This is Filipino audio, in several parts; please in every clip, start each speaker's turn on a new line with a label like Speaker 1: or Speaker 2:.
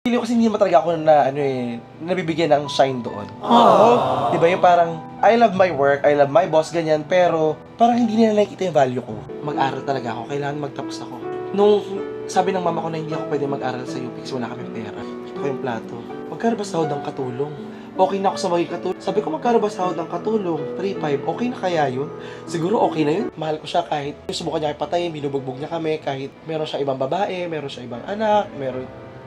Speaker 1: Feeling ko kasi hindi naman talaga ako na, nabibigyan ng shine doon. Oo. Diba yung parang, I love my work, I love my boss, ganyan, pero parang hindi nila nakikita yung value ko. Mag-aral talaga ako, kailangan magtapos ako. Nung sabi ng mama ko na hindi ako pwede mag-aral sa UP kasi wala kami pera. Ito ko yung plato. Magkano ba sahod ng katulong? Okay na ako sa maging katulong. Sabi ko, magkano ba sahod ng katulong? 3,500. Okay na kaya yun? Siguro okay na yun. Mahal ko siya kahit subukan niya ipatayin, binubugbog niya kami, kahit meron siya ibang babae, meron siya ibang anak, meron...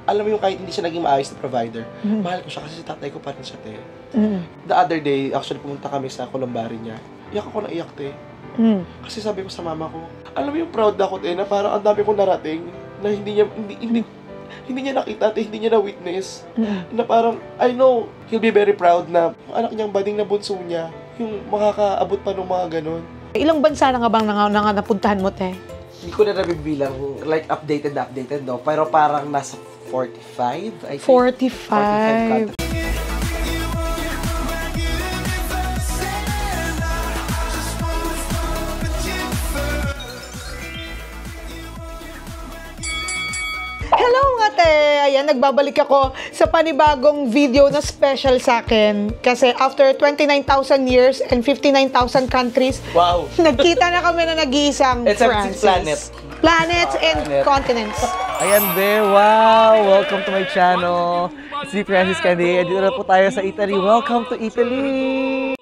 Speaker 1: Alam mo yung kahit hindi siya naging maayos na provider, mahal ko siya kasi si tatay ko pa rin siya, te. The other day, actually pumunta kami sa Columbari niya. Iyak ako na iyak, te. Kasi sabi ko sa mama ko, alam mo yung proud ako, te, na parang ang dami kong narating na hindi niya nakita, te, hindi niya na-witness. Na parang, I know, he'll be very proud na anak niyang bading na bunso niya, yung makakaabot pa ng mga ganun.
Speaker 2: Ilang bansa na nga bang napuntahan mo, te?
Speaker 1: Hindi ko na nabibilang, like updated, no? Pero parang nasa 45, I think.
Speaker 2: 45.
Speaker 1: 45 countries.
Speaker 2: Hello nga, te! Ayan, nagbabalik ako sa panibagong video na special sa akin. Kasi after 29,000 years and 59,000 countries,
Speaker 1: wow!
Speaker 2: Nagkita na kami na nag-iisang Francis. Planets and continents.
Speaker 3: Ayan, be! Wow! Welcome to my channel. Si Francis Candy. Dito na po tayo sa Italy. Welcome to Italy!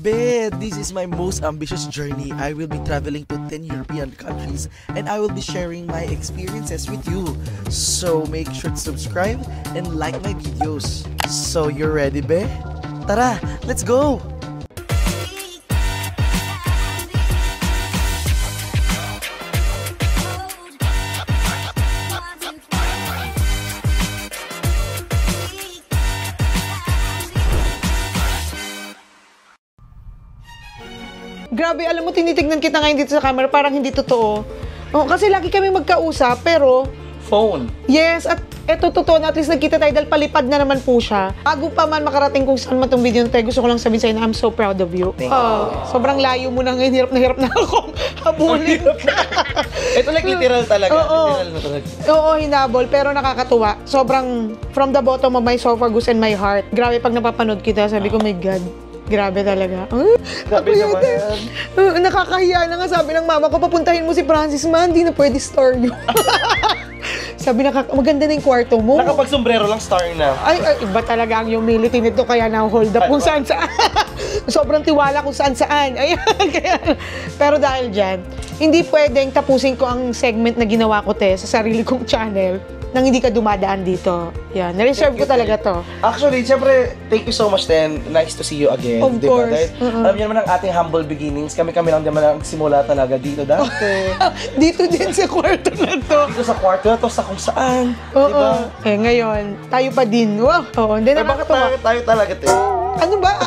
Speaker 4: Be, this is my most ambitious journey. I will be traveling to 10 European countries and I will be sharing my experiences with you. So make sure to subscribe and like my videos. So you're ready, be? Tara, let's go!
Speaker 2: Grabe, alam mo, tinitignan kita ngayon dito sa camera, parang hindi totoo. Oh, kasi lagi kami magkausap, pero...
Speaker 1: Phone.
Speaker 2: Yes, at eto totoo na, at least nagkita tayo dahil palipad na naman po siya. Bago pa man makarating kung saan man itong video na tayo, gusto ko lang sabihin sa'yo na I'm so proud of you. Sobrang layo mo na ngayon, hirap na akong habulin.
Speaker 1: Ito like literal talaga. Literal na talaga.
Speaker 2: Oo, hinabol, pero nakakatuwa. Sobrang from the bottom of my esophagus and my heart. Grabe pag napapanood kita, sabi ko, my God. Grabe talaga.
Speaker 1: Grabe naman yan.
Speaker 2: Nakakahiya na nga, sabi ng mama ko, papuntahin mo si Francis, man, di na pwede star yun. Sabi na, maganda na yung kwarto mo.
Speaker 1: Nakapag-sombrero lang, star na.
Speaker 2: Ay, iba talaga ang humility nito, kaya na-hold up kung saan-saan. Sobrang tiwala kung saan-saan. Ayan, kaya. Pero dahil dyan, hindi pwedeng tapusin ko ang segment na ginawa ko, te, sa sarili kong channel nang hindi ka dumadaan dito. Yan, na-reserve ko talaga to.
Speaker 1: Actually, siyempre, thank you so much, then. Nice to see you again.
Speaker 2: Of course.
Speaker 1: Dahil, alam niyo naman ang ating humble beginnings. Kami-kami lang naman nagsimula talaga dito dati.
Speaker 2: Dito din sa kwarto na to.
Speaker 1: Dito sa kwarto na to, sa kung saan.
Speaker 2: Oo.
Speaker 1: Diba?
Speaker 2: Eh, ngayon, tayo pa din. Wow. Oo, hindi na
Speaker 1: Bakit
Speaker 2: nakakatawa.
Speaker 1: tayo talaga, te?
Speaker 2: Ano ba?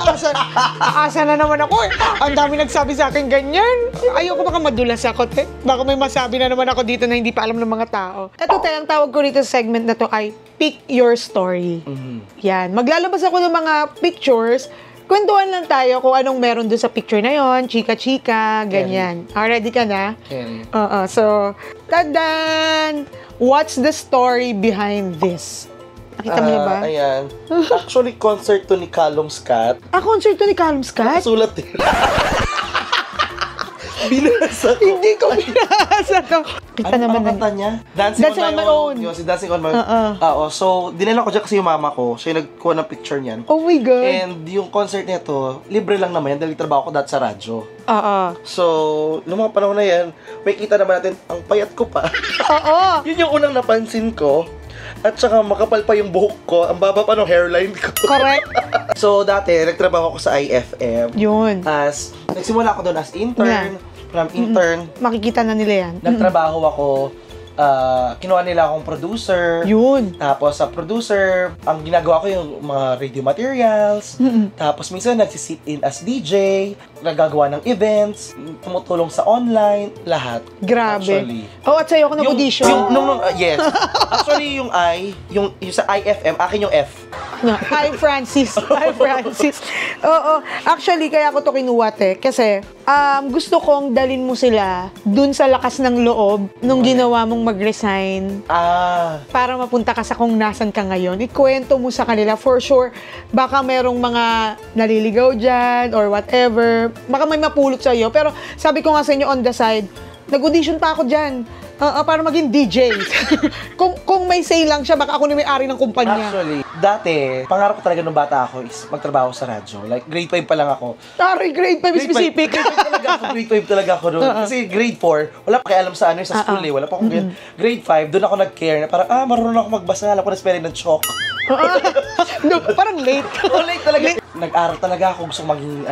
Speaker 2: Aasa na naman ako eh. Ang dami nagsabi sa akin ganyan. Ayoko baka madulas ako, te. Baka may masabi na naman ako dito na hindi pa alam ng mga tao. Ito, te, ang tawag ko rito sa segment na to ay Pick Your Story. Yan. Maglalabas ako ng mga pictures. Kwentuhan lang tayo kung anong meron doon sa picture na yon, chika-chika, ganyan. Ready ka na?
Speaker 1: Okay.
Speaker 2: So, tadan! What's the story behind this? Nakita mo na ba?
Speaker 1: Ayan. Actually, concert to ni Callum Scott.
Speaker 2: Concert to ni Callum Scott?
Speaker 1: Sulat din. Binasa ko.
Speaker 2: Hindi ko binasa to. Kita naman
Speaker 1: kanta niya? Dancing on my own. Yung si Dancing on my own. So, dinala ko dyan kasi yung mama ko. Siya yung nagkuha ng picture niyan.
Speaker 2: Oh my God.
Speaker 1: And yung concert nito, libre lang naman yan dahil trabaho ko dati sa radyo. So, noong mga panahon na yan, may kita naman natin, ang payat ko pa. Yun yung unang napansin ko. At saka makapal pa yung buhok ko, ang baba pa ng hairline ko.
Speaker 2: Correct.
Speaker 1: So, dati, nagtrabaho ako sa IFM.
Speaker 2: Yun.
Speaker 1: Nagsimula ako doon as intern. From intern,
Speaker 2: makikita na nila yan.
Speaker 1: nagtrabaho ako, kinuha nila akong producer.
Speaker 2: Yun.
Speaker 1: Tapos sa producer, ang ginagawa ko yung mga radio materials. Tapos minsan nagsisit in as DJ, nagagawa ng events, tumutulong sa online, lahat.
Speaker 2: Grabe.
Speaker 1: Actually.
Speaker 2: At sa'yo ako nag-audition.
Speaker 1: Yes. Actually, yung sa IFM, akin yung F.
Speaker 2: No. Hi, Francis. Hi, Francis. Oo. Actually, kaya ko to kinuha, te. Kasi, gusto kong dalin mo sila dun sa lakas ng loob nung ginawa mong mag-resign para mapunta ka sa kung nasan ka ngayon. Ikwento mo sa kanila. For sure, baka merong mga naliligaw dyan or whatever. Baka may mapulot sa'yo. Pero sabi ko nga sa inyo on the side, nag-audition pa ako dyan. Para maging DJ. kung may say lang siya, baka ako na may-ari ng kumpanya.
Speaker 1: Actually, dati, pangarap ko talaga nung bata ako is magtrabaho sa radyo. Like, grade 5 pa lang ako.
Speaker 2: Sorry, grade 5 specific.
Speaker 1: Grade 5 talaga ako noon. Kasi grade 4, wala pa kaya alam sa sa school eh. Wala pa akong grade 5, doon ako nag-care na parang, marunong ako magbasa. Alam ko na spelling ng chalk.
Speaker 2: No, parang late.
Speaker 1: Late talaga. Nag-aral talaga ako. Gusto maging,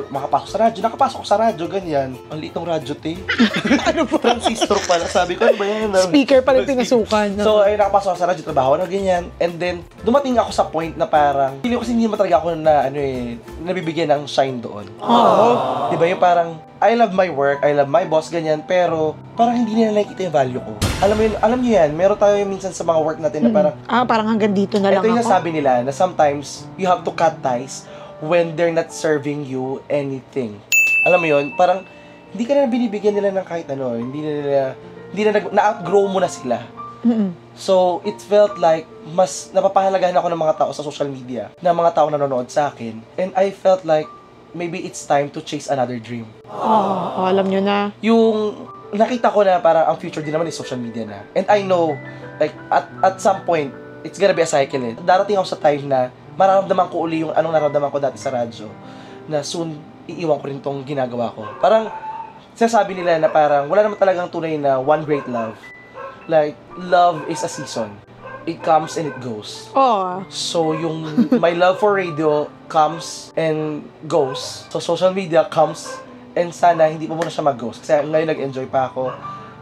Speaker 1: makapasok sa radyo. Nakapasok ko sa radyo, ganyan. Ang liit ng radyo, te. Ano ba? Transistor pala. Sabi ko, ano ba yan?
Speaker 2: Speaker pala yung pinasukan.
Speaker 1: So, ay nakapasok ako sa radyo, trabaho na ganyan. And then, dumating ako sa point na parang, hindi ko kasi hindi naman talaga ako na, nabibigyan ng shine doon. Diba yung parang, I love my work, I love my boss, ganyan, pero parang hindi nila nakikita yung value ko. Alam niyo yan, meron tayo minsan sa mga work natin na parang,
Speaker 2: parang hanggang dito na lang
Speaker 1: ito yung
Speaker 2: ako.
Speaker 1: nasabi nila na sometimes you have to cut ties when they're not serving you anything. Alam mo yun, parang hindi ka na binibigyan nila ng kahit ano, hindi na na-outgrow mo na sila. So, it felt like mas napapahalagahan ako ng mga tao sa social media, ng mga tao nanonood sa akin, and I felt like maybe it's time to chase another dream.
Speaker 2: Alam nyo na.
Speaker 1: Yung nakita ko na parang ang future din naman is social media na. And I know, like, at some point, it's gonna be a cycle eh. Darating ako sa time na mararamdaman ko uli yung anong nararamdaman ko dati sa radyo, na soon, iiwan ko rin tong ginagawa ko. Parang, sinasabi nila na parang, wala naman talagang tunay na one great love. Like, love is a season. It comes and it goes. So, yung my love for radio comes and goes. So, social media comes and sana hindi pa muna siya mag-goes. Kasi ngayon nag-enjoy pa ako.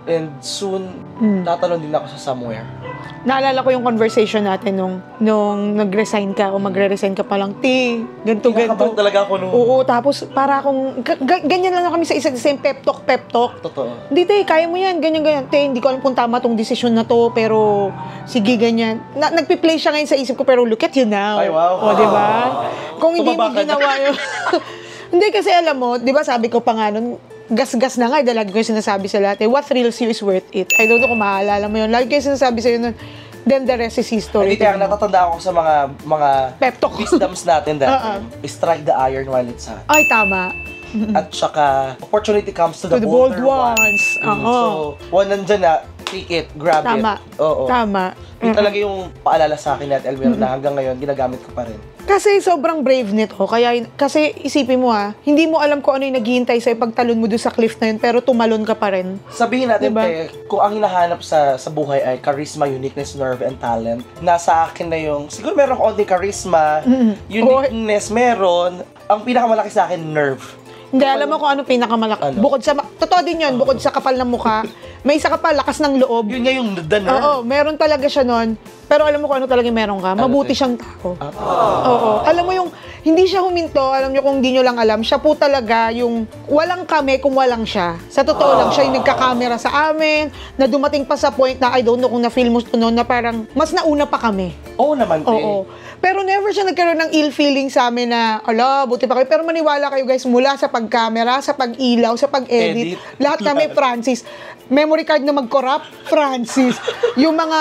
Speaker 1: And soon, tatalon din ako sa somewhere.
Speaker 2: Naalala ko yung conversation natin nung nag-resign ka o magre-resign ka pa lang. Ganito.
Speaker 1: Kinakabahan talaga ako nung...
Speaker 2: Oo, tapos para akong... Ganyan lang kami sa isa't isa yung pep talk.
Speaker 1: Totoo.
Speaker 2: Hindi, kaya mo yan, ganyan. Hindi ko alam kung tama tong desisyon na to, pero sige, ganyan. Nagpi-play siya ngayon sa isip ko, pero look at you now.
Speaker 1: Ay, wow.
Speaker 2: O, diba? Kung hindi mo
Speaker 1: Tumaba ka
Speaker 2: ginawa yun... Hindi, kasi alam mo, di ba sabi ko pa nga nun, gas-gas na nga, lagi ko yung sinasabi sa lahat, what thrills you is worth it. I don't know kung maalala mo yun. Lagi ko yung sinasabi sa'yo nun, then the rest is history.
Speaker 1: Hindi, kaya natatanda ako sa mga
Speaker 2: pep talk
Speaker 1: wisdoms natin dati. Strike the iron while it's hot.
Speaker 2: Ay, tama.
Speaker 1: At saka, opportunity comes to the
Speaker 2: bold
Speaker 1: bolder
Speaker 2: ones.
Speaker 1: So, nandyan na, take it, grab
Speaker 2: Tama.
Speaker 1: it. Oo.
Speaker 2: Tama.
Speaker 1: Yun talaga yung paalala sa akin at Elvira na hanggang ngayon, ginagamit ko pa rin.
Speaker 2: Kasi sobrang brave nito. Kasi isipin mo hindi mo alam kung ano yung naghihintay sa'yo pagtalon mo doon sa cliff na yun, pero tumalon ka pa rin.
Speaker 1: Sabihin natin,
Speaker 2: Diba?
Speaker 1: kung ang hinahanap sa buhay ay charisma, uniqueness, nerve, and talent, nasa akin na yung, siguro meron ko onting charisma, uniqueness, meron. Ang pinakamalaki sa akin, nerve.
Speaker 2: Hindi, alam mo kung ano pinakamalaki.
Speaker 1: Ano?
Speaker 2: Bukod sa, totoo din yun, bukod sa kapal ng mukha, may isa ka pa, lakas ng loob.
Speaker 1: Yun nga yung the nerve.
Speaker 2: Oo, meron talaga siya nun. Pero alam mo kung ano talaga meron ka. Mabuti siyang tao. Oo. Alam mo yung, hindi siya huminto, alam niyo kung hindi niyo lang alam, siya po talaga yung walang kami kung walang siya. Sa totoo lang, siya yung nagkakamera sa amin, na dumating pa sa point na, I don't know kung na-feel mo ito noon, na parang mas nauna pa kami.
Speaker 1: Oo naman, te.
Speaker 2: Oo. Pero never siya nagkaroon ng ill feeling sa amin na, ala, buti pa kayo. Pero maniwala kayo guys, mula sa pag-camera, sa pag-ilaw, sa pag-edit, lahat kami, Francis. Memory card na mag-corrupt, Francis. Yung mga,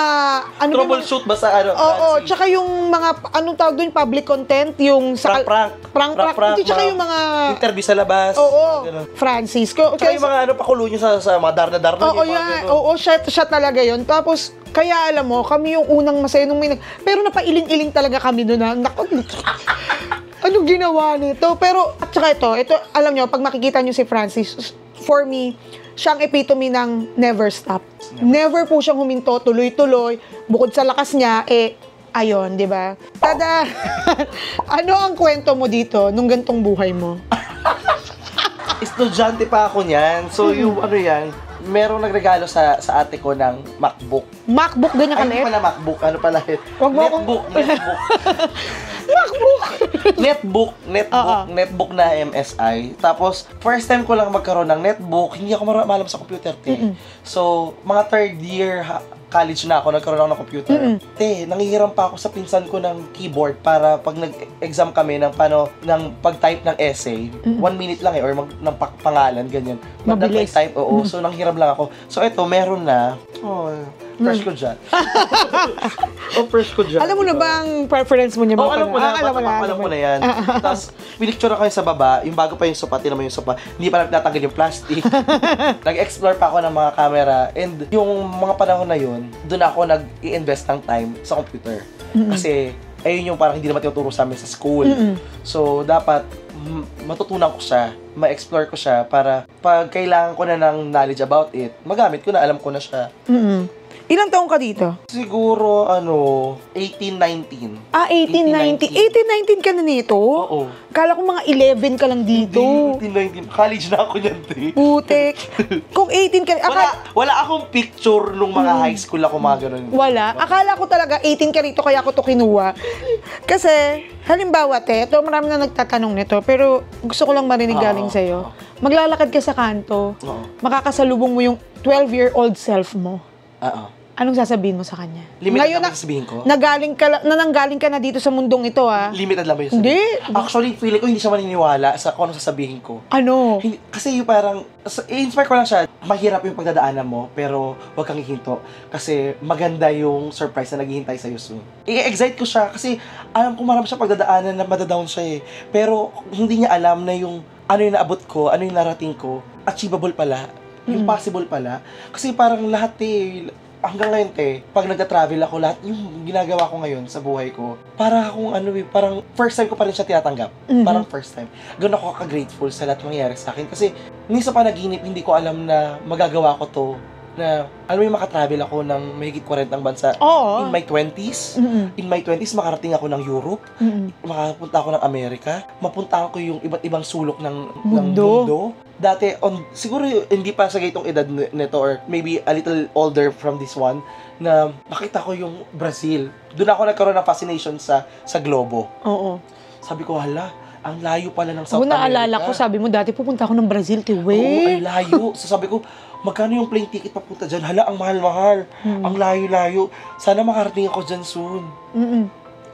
Speaker 1: Troubleshoot ba sa ano?
Speaker 2: Oo,
Speaker 1: Francis?
Speaker 2: tsaka yung mga, anong tawag doon, public content, yung sa...
Speaker 1: Prank.
Speaker 2: Hindi, tsaka yung mga...
Speaker 1: Interview sa labas.
Speaker 2: Oo,
Speaker 1: Ganun.
Speaker 2: Francis.
Speaker 1: Tsaka yung mga pakulo nyo sa mga darna-darna.
Speaker 2: Oo, siya talaga yun. Tapos, kaya alam mo, kami yung unang masaya nung pero napailing-iling talaga kami doon na, anong ginawa nito? Pero, at saka ito, alam nyo, pag makikita nyo si Francis, for me, siya ang epitome ng never stop. Never po siyang huminto, tuloy-tuloy. Bukod sa lakas niya, ayun, di ba? Tada! Ano ang kwento mo dito nung gantong buhay mo?
Speaker 1: Estudyante pa ako niyan. So, yung yan, merong nagregalo sa ate ko ng MacBook.
Speaker 2: MacBook, ganyan
Speaker 1: Ay,
Speaker 2: ka
Speaker 1: hindi pala MacBook. Ano pala yun?
Speaker 2: Wag mo akong-
Speaker 1: Netbook na MSI. Tapos, first time ko lang magkaroon ng netbook, hindi ako maalam sa computer. So, mga third year college na ako, nagkaroon ako ng computer. Nangihiram pa ako sa pinsan ko ng keyboard para pag nag-exam kami ng pag-type ng essay, 1 minute lang or ng pangalan, ganyan.
Speaker 2: Mabilis.
Speaker 1: Type, oo. So, nanghiram lang ako. So, eto, meron na. Fresh ko dyan. Fresh ko dyan.
Speaker 2: Alam mo na ba ang preference mo niya?
Speaker 1: alam ko na.
Speaker 2: Alam
Speaker 1: Alam ko na yan. Tapos, pinicture ako yung sa baba, yung bago pa yung sopa, tinan mo yung sopa, hindi pa natanggal yung plastic. Nag-explore pa ako ng mga camera, and yung mga panahon na yun, doon ako nag-i-invest ng time sa computer. Kasi, ayun yung parang hindi naman tinuturo sa amin sa school. So, dapat, matutunan ko siya, ma-explore ko siya para pag kailangan ko na ng knowledge about it, magamit ko na, alam ko na siya.
Speaker 2: Ilang taong ka dito?
Speaker 1: Siguro, 18, 19.
Speaker 2: 18, 19. 18, 19 ka na nito?
Speaker 1: Oo.
Speaker 2: Kala ko mga 11 ka lang dito.
Speaker 1: 18, 19. College na ako yan, te.
Speaker 2: Putek. Kung 18 ka,
Speaker 1: Wala akong picture nung mga high school ako, mga ganun.
Speaker 2: wala. Akala ko talaga 18 ka rito, kaya ako to kinuha. Kasi, halimbawa, ito, marami na nagtatanong nito, pero gusto ko lang marinig galing sa'yo. Maglalakad ka sa kanto, makakasalubong mo yung 12-year-old self mo. Anong sasabihin mo sa kanya?
Speaker 1: Limited lang ba sasabihin ko?
Speaker 2: Nanggaling ka na dito sa mundong ito, ha?
Speaker 1: Limited lang ba yung
Speaker 2: Hindi.
Speaker 1: sabihin? Actually, feeling ko hindi siya maniniwala sa kung ano sasabihin ko.
Speaker 2: Ano?
Speaker 1: Kasi yung parang, i-inspire ko lang siya, mahirap yung pagdadaanan mo, pero huwag kang hihinto. Kasi maganda yung surprise na naghihintay sa'yo soon. I-excite ko siya kasi alam ko marami siya pagdadaanan na madadown siya eh. Pero hindi niya alam na yung ano yung naabot ko, ano yung narating ko, achievable pala. Yung possible pala. Kasi parang lahat hanggang ngayon pag nagta-travel ako, lahat yung ginagawa ko ngayon sa buhay ko, para akong parang first time ko pa rin siya tinatanggap. Parang first time. Ganoon ako ka-grateful sa lahat ng nangyayari sa akin. Kasi minsan sa panaginip, hindi ko alam na magagawa ko to. Na, alam mo yung makatravel ako ng mahigit 40 bansa.
Speaker 2: Oo.
Speaker 1: In my 20s. In my 20s, makarating ako ng Europe. Makapunta ako ng Amerika. Mapuntahan ko yung iba't ibang sulok ng mundo. Dati, siguro hindi pa sa gaytong edad nito or maybe a little older from this one, na nakita ko yung Brazil. Doon ako nagkaroon ng fascination sa globo.
Speaker 2: Oo.
Speaker 1: Sabi ko, hala, ang layo pala ng South
Speaker 2: Ako
Speaker 1: America.
Speaker 2: naalala ko, sabi mo dati pupunta ako ng Brazil,
Speaker 1: Oo, ay layo. So sabi ko, magkano yung plane ticket papunta dyan? Hala, ang mahal-mahal. Ang layo-layo. Sana makarating ako dyan soon.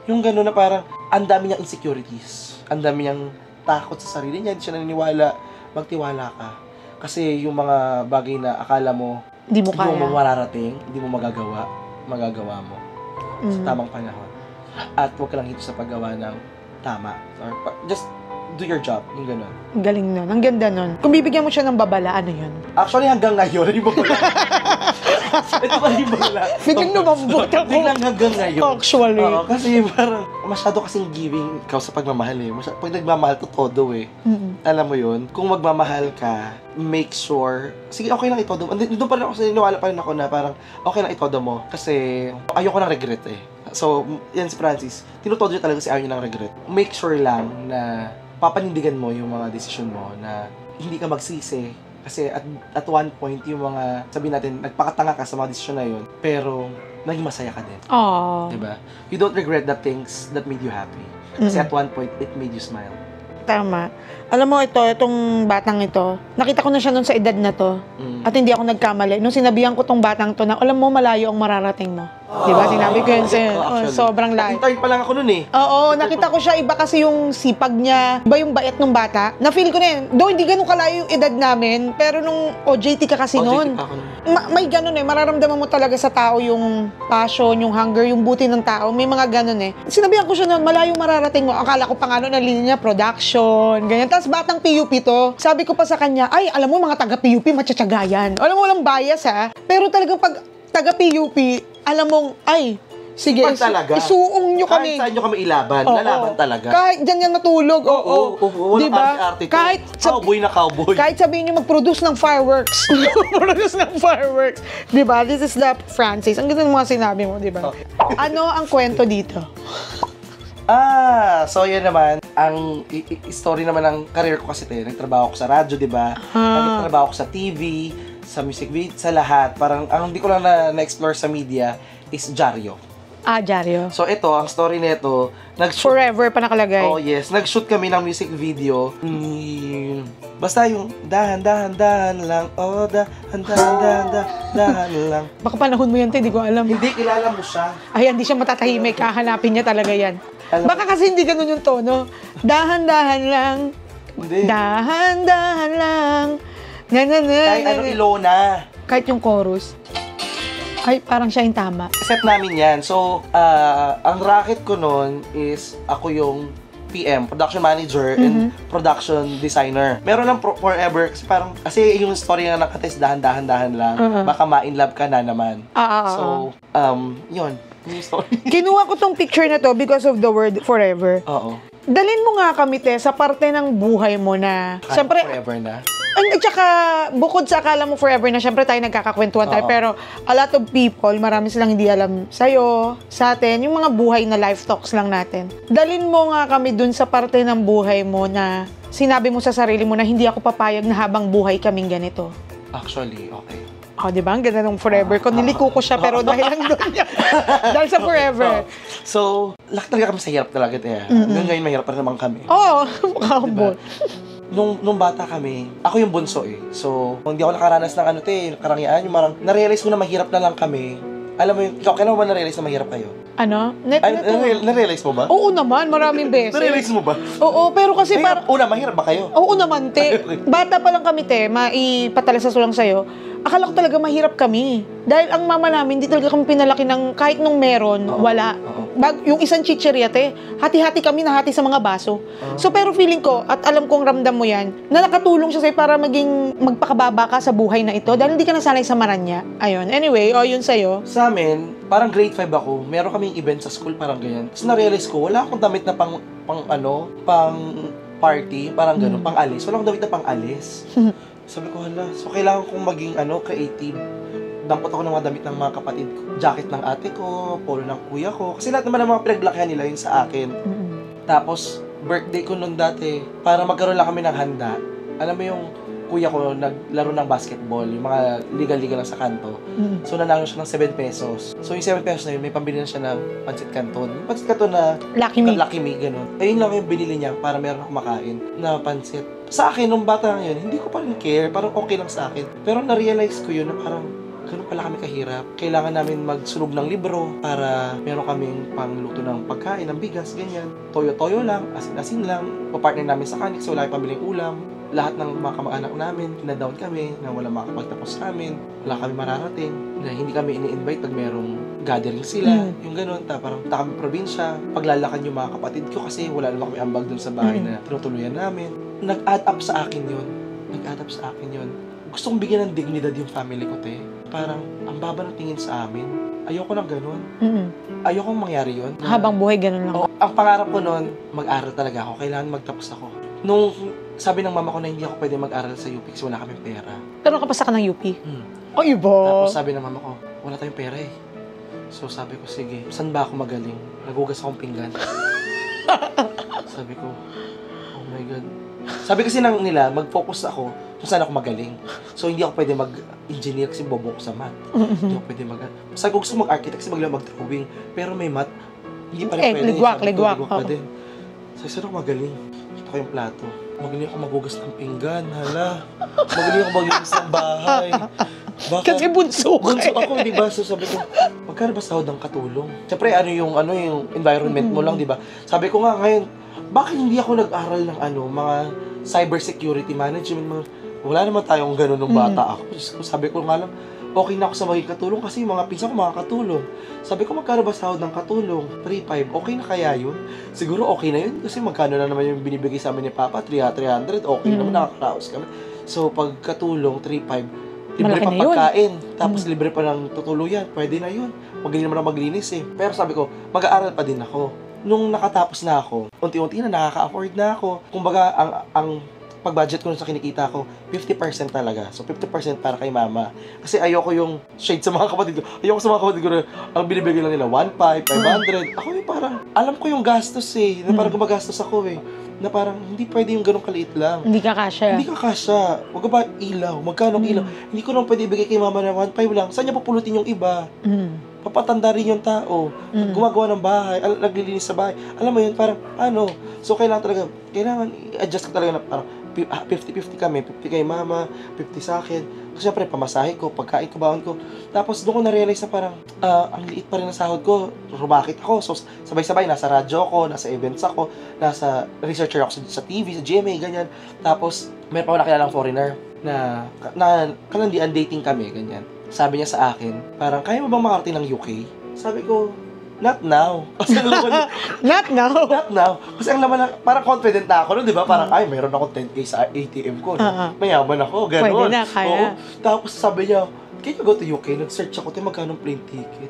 Speaker 1: Yung gano'n na parang, ang dami niyang insecurities. Ang dami niyang takot sa sarili niya. Hindi siya naniniwala. Magtiwala ka. Kasi yung mga bagay na akala mo,
Speaker 2: Hindi mo kaya.
Speaker 1: mararating, hindi mo magagawa mo. Sa tamang panahon. At huwag ka lang hito sa paggawa ng tama. Or just do your job, yung gano'n.
Speaker 2: Ang galing nun. Ang ganda nun. Kung bibigyan mo siya ng babala, ano yun?
Speaker 1: Actually, hanggang ngayon, yung babala. Ito pa yung babala.
Speaker 2: Biglang lumambot ako.
Speaker 1: Biglang hanggang ngayon.
Speaker 2: Actually.
Speaker 1: Oo, kasi parang masyado kasing giving ikaw sa pagmamahal eh. Pag nagmamahal to todo eh. Alam mo yun, kung magmamahal ka, make sure, sige, okay lang itodo. Doon pa rin ako, niniwala pa rin ako na parang, okay lang itodo mo. Kasi, ayoko ng regret eh. So, yan si Francis, tinutodo niya talaga si ayaw niya ng regret. Make sure lang na papanindigan mo yung mga desisyon mo na hindi ka magsisi. Kasi at one point, yung mga, sabihin natin, nagpakatanga ka sa mga desisyon na yun, pero naging masaya ka din.
Speaker 2: Aww.
Speaker 1: Diba? You don't regret the things that made you happy. Kasi at one point, it made you smile.
Speaker 2: Tama. Alam mo, itong batang ito, nakita ko na siya nun sa edad na to. At hindi ako nagkamali. Nung sinabihan ko tong batang to na, alam mo, malayo ang mararating mo. Diba? Sinabi ko yun sa'yo. Sobrang layo.
Speaker 1: Intern pa lang ako nun eh.
Speaker 2: Oo, nakita ko siya. Iba kasi yung sipag niya. Iba yung bait ng bata. Na-feel ko na yun. Though hindi ganun kalayo yung edad namin, pero nung OJT ka kasi nun,
Speaker 1: pa ako nun.
Speaker 2: may ganun eh. Mararamdaman mo talaga sa tao yung passion, yung hunger, yung buti ng tao. May mga ganun eh. Sinabihan ko siya nun, malayo mararating mo. Akala ko pa nga nun, ang linya niya, production, ganyan. Tapos batang PUP to. Sabi ko pa sa kanya, ay, alam mo mga taga-PUP, matyatsagayan. Alam mo, walang bias ha. Pero talagang pag taga-PUP, alam mong, ay, sige, isuong nyo kami.
Speaker 1: Kahit saan nyo kami ilaban, lalaban talaga.
Speaker 2: Kahit dyan yan natulog, oo.
Speaker 1: Walang
Speaker 2: Diba?
Speaker 1: arte-arte.
Speaker 2: Kahit
Speaker 1: Cowboy na cowboy.
Speaker 2: kahit sabihin nyo mag-produce ng fireworks. Produce ng fireworks. Diba? This is the Francis. Ang ganda ng mga sinabi mo, diba?
Speaker 1: Okay.
Speaker 2: Ano ang kwento dito?
Speaker 1: So yan naman, ang story naman ng career ko kasi nagtrabaho ako sa radyo, di ba? Nagtrabaho ako sa TV, sa music video, sa lahat. Parang ang hindi ko lang na-explore sa media is dyaryo.
Speaker 2: Dyaryo.
Speaker 1: So ito, ang story nito, nag-shoot.
Speaker 2: Forever pa nakalagay.
Speaker 1: Oh yes, nag-shoot kami ng music video. Basta yung dahan lang. Oh, dahan lang.
Speaker 2: Baka panahon mo yan, te, di ko alam.
Speaker 1: Hindi, kilala mo siya.
Speaker 2: Ay, hindi siya matatahimik. Hahanapin niya talaga yan.
Speaker 1: Alam-
Speaker 2: Baka kasi hindi ganun yung tono. Dahan-dahan lang.
Speaker 1: Hindi.
Speaker 2: Dahan-dahan lang. Na, na, na,
Speaker 1: Kahit
Speaker 2: na,
Speaker 1: ano,
Speaker 2: na.
Speaker 1: Ilona.
Speaker 2: Kahit yung chorus. Ay, parang siya yung tama.
Speaker 1: Set namin yan. So, ang racket ko noon is ako yung PM, production manager, and production designer. Meron ng forever, kasi yung story nga nakates, dahan-dahan lang. Baka ma-inlove ka na naman. So, yun. Yung story.
Speaker 2: Kinuha ko tong picture na to because of the word forever.
Speaker 1: Oo.
Speaker 2: Dalin mo nga kami, te, sa parte ng buhay mo na,
Speaker 1: Kahit
Speaker 2: siyempre,
Speaker 1: forever na.
Speaker 2: at saka, bukod sa akala mo forever na, syempre tayo nagkakakwentuhan tayo,
Speaker 1: Oo.
Speaker 2: pero a lot of people, marami silang hindi alam sa'yo, sa atin, yung mga buhay na life talks lang natin. Dalin mo nga kami dun sa parte ng buhay mo na sinabi mo sa sarili mo na hindi ako papayag na habang buhay kaming ganito.
Speaker 1: Actually, okay.
Speaker 2: Oh, di ba? Ang ganda ng forever ko. Niliko ko siya, pero dahil lang doon niya. Dahil sa forever.
Speaker 1: So, lahat talaga kami sa hirap talaga. Hanggang ngayon, mahirap pa naman kami.
Speaker 2: Oo, makakabot.
Speaker 1: Nung bata kami, ako yung bunso eh. So, hindi ako nakaranas ng karangyaan. Yung marang, narealize ko na mahirap na lang kami. Alam mo yun, ikaw, kailan mo ba narealize na mahirap kayo?
Speaker 2: Ano?
Speaker 1: Narealize mo ba?
Speaker 2: Oo naman, maraming beses.
Speaker 1: Narealize mo ba?
Speaker 2: Oo, pero kasi
Speaker 1: Mahirap,
Speaker 2: parang...
Speaker 1: una, mahirap ba kayo?
Speaker 2: Oo naman, te. Bata pa lang kami, te. Maipatalasan ko lang sa'yo. Akala ko talaga mahirap kami. Dahil ang mama namin, hindi talaga kami pinalaki ng kahit nung meron, wala. Yung isang chichirya, te, hati-hati kami, nahati sa mga baso. So, pero feeling ko, at alam kong ramdam mo yan, na nakatulong siya sa'yo para magpakababa ka sa buhay na ito dahil hindi ka nasanay sa maranya. Ayun. Anyway, yun sa'yo.
Speaker 1: Sa amin, parang grade 5 ako, meron kaming event sa school, parang ganyan. Tapos na-realize ko, wala akong damit na pang party, parang gano'n, pang alis. Wala akong damit na pang alis. Sabi ko, hala, so kailangan kong maging creative. Dampot ako ng mga damit ng mga kapatid ko. Jacket ng ate ko, polo ng kuya ko. Kasi lahat naman ng mga pinaglakihan nila yun sa akin. Tapos, birthday ko noon dati, para magkaroon lang kami ng handa. Alam mo yung kuya ko naglaro ng basketball, yung mga liga-liga lang sa kanto. So, nanalo siya ng 7 pesos. So, yung 7 pesos na yun, may pambili na siya ng pancit canton. Yung pancit canton na
Speaker 2: Lucky me.
Speaker 1: Lucky Me, gano'n. Ayun lang yung binili niya para meron akong makain na pancit. Sa akin, nung bata na yun, hindi ko pa rin care. Parang okay lang sa akin. Pero na-realize ko yun na parang ganun pala kami kahirap. Kailangan namin magsunog ng libro para meron kaming pangluto ng pagkain, ng bigas, ganyan. Toyo-toyo lang, asin-asin lang. Papartner namin sa kanik, so wala kayong pabiling ulam. Lahat ng mga kamag-anak namin, pinadown kami na wala makakapagtapos namin. Wala kami mararating. Na hindi kami ini-invite pag merong gathering sila. Yung ganun, parang kami probinsya. Paglalakan yung mga kapatid ko kasi wala naman kami ambag dun sa bahay na tinutuluyan namin. Nag-add up sa akin yun. Gusto kong bigyan ng dignidad yung family ko, te. Parang, ang baba ng tingin sa amin. Ayoko ng ganun. Ayokong mangyari yun.
Speaker 2: Habang buhay, ganun lang.
Speaker 1: Ang pangarap ko noon, mag-aral talaga ako. Kailangan magtapos ako. Nung sabi ng mama ko na hindi ako pwede mag-aral sa UP kasi wala kaming pera.
Speaker 2: Pero kapasa ka ng UP? Ay, iba.
Speaker 1: Tapos sabi ng mama ko, wala tayong pera eh. So sabi ko, sige, saan ba ako magaling? Nagugas akong pinggan. Sabi ko, oh my God. Sabi kasi nila, mag-focus ako kung saan ako magaling. So hindi ako pwede mag-engineer kasi bobo ko sa math. Hindi ako pwede sabi ko, gusto mag-architect kasi mag-drawing. Pero may math, hindi pa rin pwede.
Speaker 2: Ligwak.
Speaker 1: Pa din. Sabi, saan ako magaling? Kita ko yung plato. Magaling ako magugas ng pinggan, hala. Magaling ako maglinis ng bahay. Baka,
Speaker 2: Kasi bunso ka.
Speaker 1: bunso ako, di ba? So sabi ko, magkano ba sahod ng katulong? Siyempre, yung environment mo lang, di ba? Sabi ko nga ngayon, bakit hindi ako nag-aral ng mga cybersecurity management? Wala naman tayong gano'n nung bata ako. So, sabi ko nga lang, okay na ako sa maging katulong kasi yung mga pinsan ko makakatulong. Sabi ko, magkano ba sahod ng katulong? 3,500. Okay na kaya yun? Siguro okay na yun kasi magkano na naman yung binibigay sa amin ni Papa? 300. Okay naman, nakakaraos kami. So, pag katulong, 3,500. Libre
Speaker 2: Malaki
Speaker 1: pa
Speaker 2: na yun.
Speaker 1: pagkain. Tapos libre pa ng tutuluyan. Pwede na yun. Magaling naman ako maglinis eh. Pero sabi ko, mag-aaral pa din ako. Nung nakatapos na ako, unti-unti na nakaka-afford na ako. Kumbaga, ang pag-budget ko sa kinikita ko, 50% talaga. So, 50% para kay mama. Kasi ayoko yung shade sa mga kapatid ko. Ayoko sa mga kapatid ko na ang binibigay lang nila 1,500, 500. Ako yung parang, alam ko yung gastos eh. Na parang gumagastos ako eh. Na parang, hindi pwede yung ganong kaliit lang.
Speaker 2: Hindi ka kasya.
Speaker 1: Hindi ka kasya. Huwag ka ba ilaw? Magkano ilaw? Hindi ko naman pwede ibigay kay mama na 1,500 lang. Saan niya pupulutin yung iba? papatanda rin yung tao. Gumagawa ng bahay, naglilinis sa bahay. Alam mo yun, parang ano. So, kailangan i-adjust ka talaga na parang 50-50 kami. 50 kay mama, 50 sa akin. Kasi syempre, pamasahe ko, pagkain ko, baon ko. Tapos doon ko na-realize na parang, ang liit pa rin ng sahod ko. Rumakit ako. So, sabay-sabay, nasa radyo ako, nasa events ako, nasa researcher ako sa TV, sa GMA, ganyan. Tapos, may pa ako nakilalang foreigner na kalandian dating kami, ganyan. Sabi niya sa akin, parang, kaya mo bang makarating ng UK? Sabi ko, not now. Kasi ang laman,
Speaker 2: Not now.
Speaker 1: not now. Kasi ang laman, parang confident na ako, no, di ba? Parang, ay, mayroon ako 10K sa ATM ko. No? Mayaman ako, gano'n.
Speaker 2: Pwede na, kaya.
Speaker 1: Oo. Tapos sabi niya, can you go to UK? Nag-search ako, magkano plane ticket?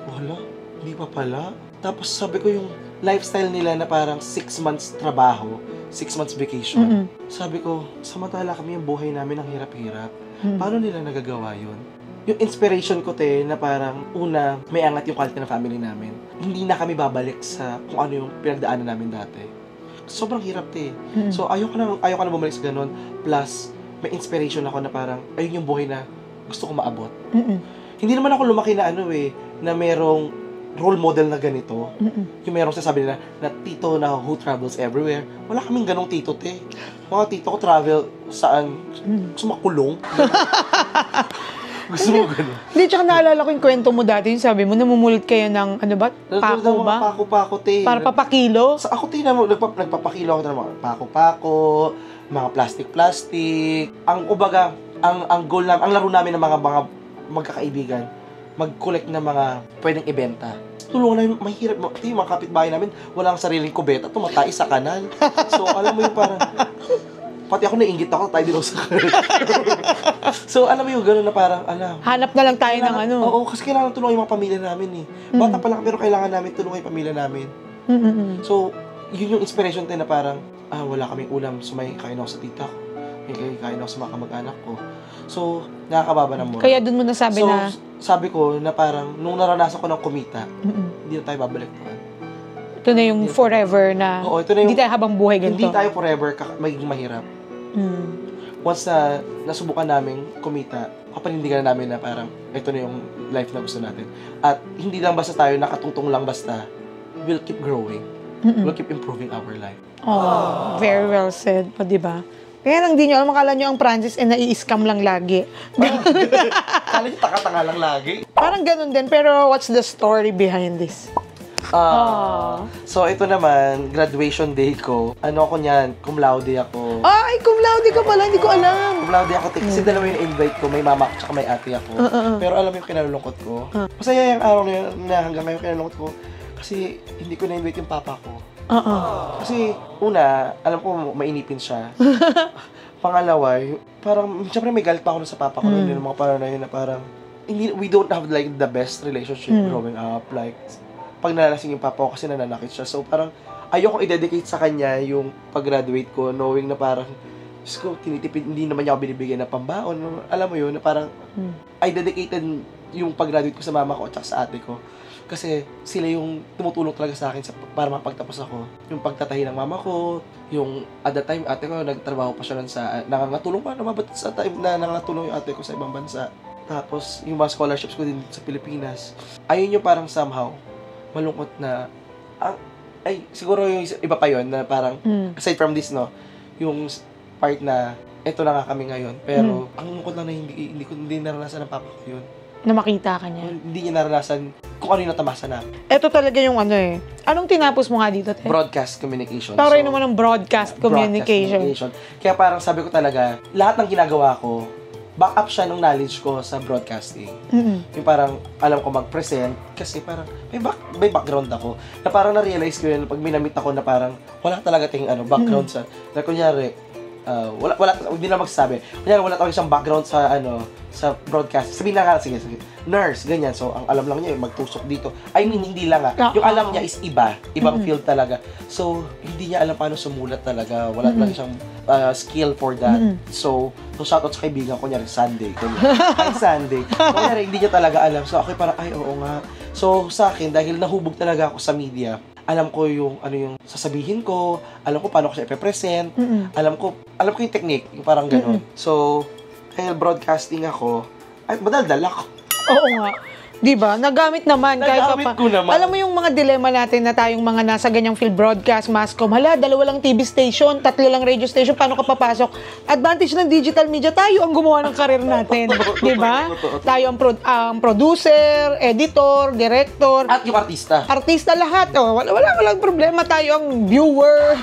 Speaker 1: Wala, hindi pa pala. Tapos sabi ko yung lifestyle nila na parang 6 months trabaho, 6 months vacation. Sabi ko, samantala kami yung buhay namin ang hirap-hirap. Paano nila nagagawa yun? Yung inspiration ko, na parang, una, may angat yung quality ng family namin. Hindi na kami babalik sa kung ano yung pinagdaanan namin dati. Sobrang hirap, So, ayoko na bumalik sa ganun. Plus, may inspiration ako na parang, ayun yung buhay na gusto ko maabot. Hindi naman ako lumaki na na merong role model na ganito. Yung merong sasabi nila na tito na who travels everywhere. Wala kaming ganong tito, Mga tito ko travel saan? Gusto makulong. Gusto mo gano'n?
Speaker 2: Hindi, tsaka naalala ko yung kwento mo dati, yung sabi mo, namumulot kayo ng, ano ba? Pako ba?
Speaker 1: Pako-pako,
Speaker 2: Para papakilo?
Speaker 1: Sa ako, nagpapakilo ako ng mga pako-pako, mga plastic-plastic. Ang ubaga, ang goal namin, ang laro namin ng mga magkakaibigan, mag-collect ng mga pwedeng ibenta. Tulungan namin, mahirap. Yung mga kapitbahay namin, walang sariling kubeta, tumatay sa kanal. So, alam mo yung parang, pati ako nainggit ako, tayo din ako sa kanal. So, alam mo yung gano'n na parang,
Speaker 2: Hanap na lang tayo ng ano.
Speaker 1: Oo, kasi kailangan tulungan yung mga pamilya namin Bata pa lang, pero kailangan namin tulungan yung pamilya namin. So, yun yung inspiration tayo na parang, wala kaming ulam, so may kain ako sa tita ko. May kain ako sa mga kamag-anak ko. So, nakakababa ng mura.
Speaker 2: Kaya dun mo nasabi
Speaker 1: So,
Speaker 2: na,
Speaker 1: sabi ko na parang, nung naranasan ko ng kumita, hindi na tayo babalik doon.
Speaker 2: ito na yung forever na,
Speaker 1: Oo, ito na yung,
Speaker 2: hindi tayo habang buhay ganito.
Speaker 1: hindi tayo forever magiging mahirap. Once na nasubukan namin kumita, kapanindigan na namin na parang, ito na yung life na gusto natin. At hindi lang basta tayo nakatungtong lang basta, we'll keep growing. We'll keep improving our life.
Speaker 2: Oh, very well said. O, diba? Kaya lang di nyo alam, akala nyo ang Francis nai-scam lang lagi.
Speaker 1: Kala niyo taka-tanga lang lagi.
Speaker 2: Parang ganun din, pero what's the story behind this?
Speaker 1: So, ito naman, graduation day ko. Ano ako niyan? Cum laude ako.
Speaker 2: Ay, cum laude ka pala, hindi ko alam.
Speaker 1: Cum laude ako. Kasi dalawa yung invite ko. May mama ko tsaka may ate ako. Pero alam mo yung kinalulungkot ko? Masaya yung araw na yun na hanggang ngayon kinalulungkot ko. Kasi hindi ko na-invite yung papa ko. Kasi, una, alam ko mainipin siya. Pangalawa, parang, syempre may galit pa ako sa papa ko noon, yung mga parang na yun na parang, we don't have like the best relationship growing up. Like, pag nalasing yung papa ko kasi nananakit siya. So, parang, ayoko i-dedicate sa kanya yung pag-graduate ko, knowing na parang, Diyos ko, tinitipid, hindi naman niya ako binibigyan ng pambaon. Alam mo yun, na parang, I dedicated yung pag-graduate ko sa mama ko at sa ate ko. Kasi sila yung tumutulong talaga sa akin para mapagtapos ako. Yung pagtatahi ng mama ko, yung at the time, ate ko, nagtrabaho pa siya nun sa, nangangatulong pa naman, but sa time na nangangatulong yung ate ko sa ibang bansa. Tapos, yung mga scholarships ko din sa Pilipinas. Ayun yung parang somehow, malungkot na, siguro yung iba pa yun, na parang, aside from this, no, yung part na, eto na nga kami ngayon, pero, ang lungkot lang na hindi naranasan ng papa ko yun.
Speaker 2: Na makita ka niya.
Speaker 1: Hindi niya naranasan kung ano yung natamasa namin.
Speaker 2: Ito talaga yung ano eh. Anong tinapos mo nga dito, te?
Speaker 1: Broadcast communication.
Speaker 2: Taray naman ng broadcast communication.
Speaker 1: Kaya parang sabi ko talaga, lahat ng ginagawa ko, back up siya ng knowledge ko sa broadcasting. Yung parang, alam ko mag-present, kasi parang, may background ako. Na parang na-realize ko yun, pag minamit ako na parang, wala talaga tayong background sa, na kunyari, hindi na magsasabi. Kunyari, wala talaga siyang background sa, sa broadcast. Sabihin na nga, sige, nurse, ganyan. So, ang alam lang niya, magtusok dito. I mean, hindi lang yung alam niya is ibang field talaga. So, hindi niya alam paano sumulat talaga. Wala talaga siyang skill for that. So shoutout sa kaibigan ko, kunyari, Sunday. Ay, Sunday. Kunyari, hindi niya talaga alam. So, ako parang, ay, oo nga. So, sa akin, dahil nahubog talaga ako sa media, alam ko yung ano yung sasabihin ko, alam ko paano ko siya i-present, alam ko yung technique, yung parang gano'n. So, dahil broadcasting ako, ay, madaldal ako.
Speaker 2: Oo nga. Diba? Nagamit naman.
Speaker 1: Nagamit ko naman.
Speaker 2: Alam mo yung mga dilema natin na tayong mga nasa ganyang field broadcast, masscom, hala, 2 lang TV station, 3 lang radio station, paano ka papasok? Advantage ng digital media, tayo ang gumawa ng karir natin. Diba? Tayo ang producer, editor, director,
Speaker 1: At yung artista.
Speaker 2: artista lahat. Oh, walang problema, tayo ang viewer.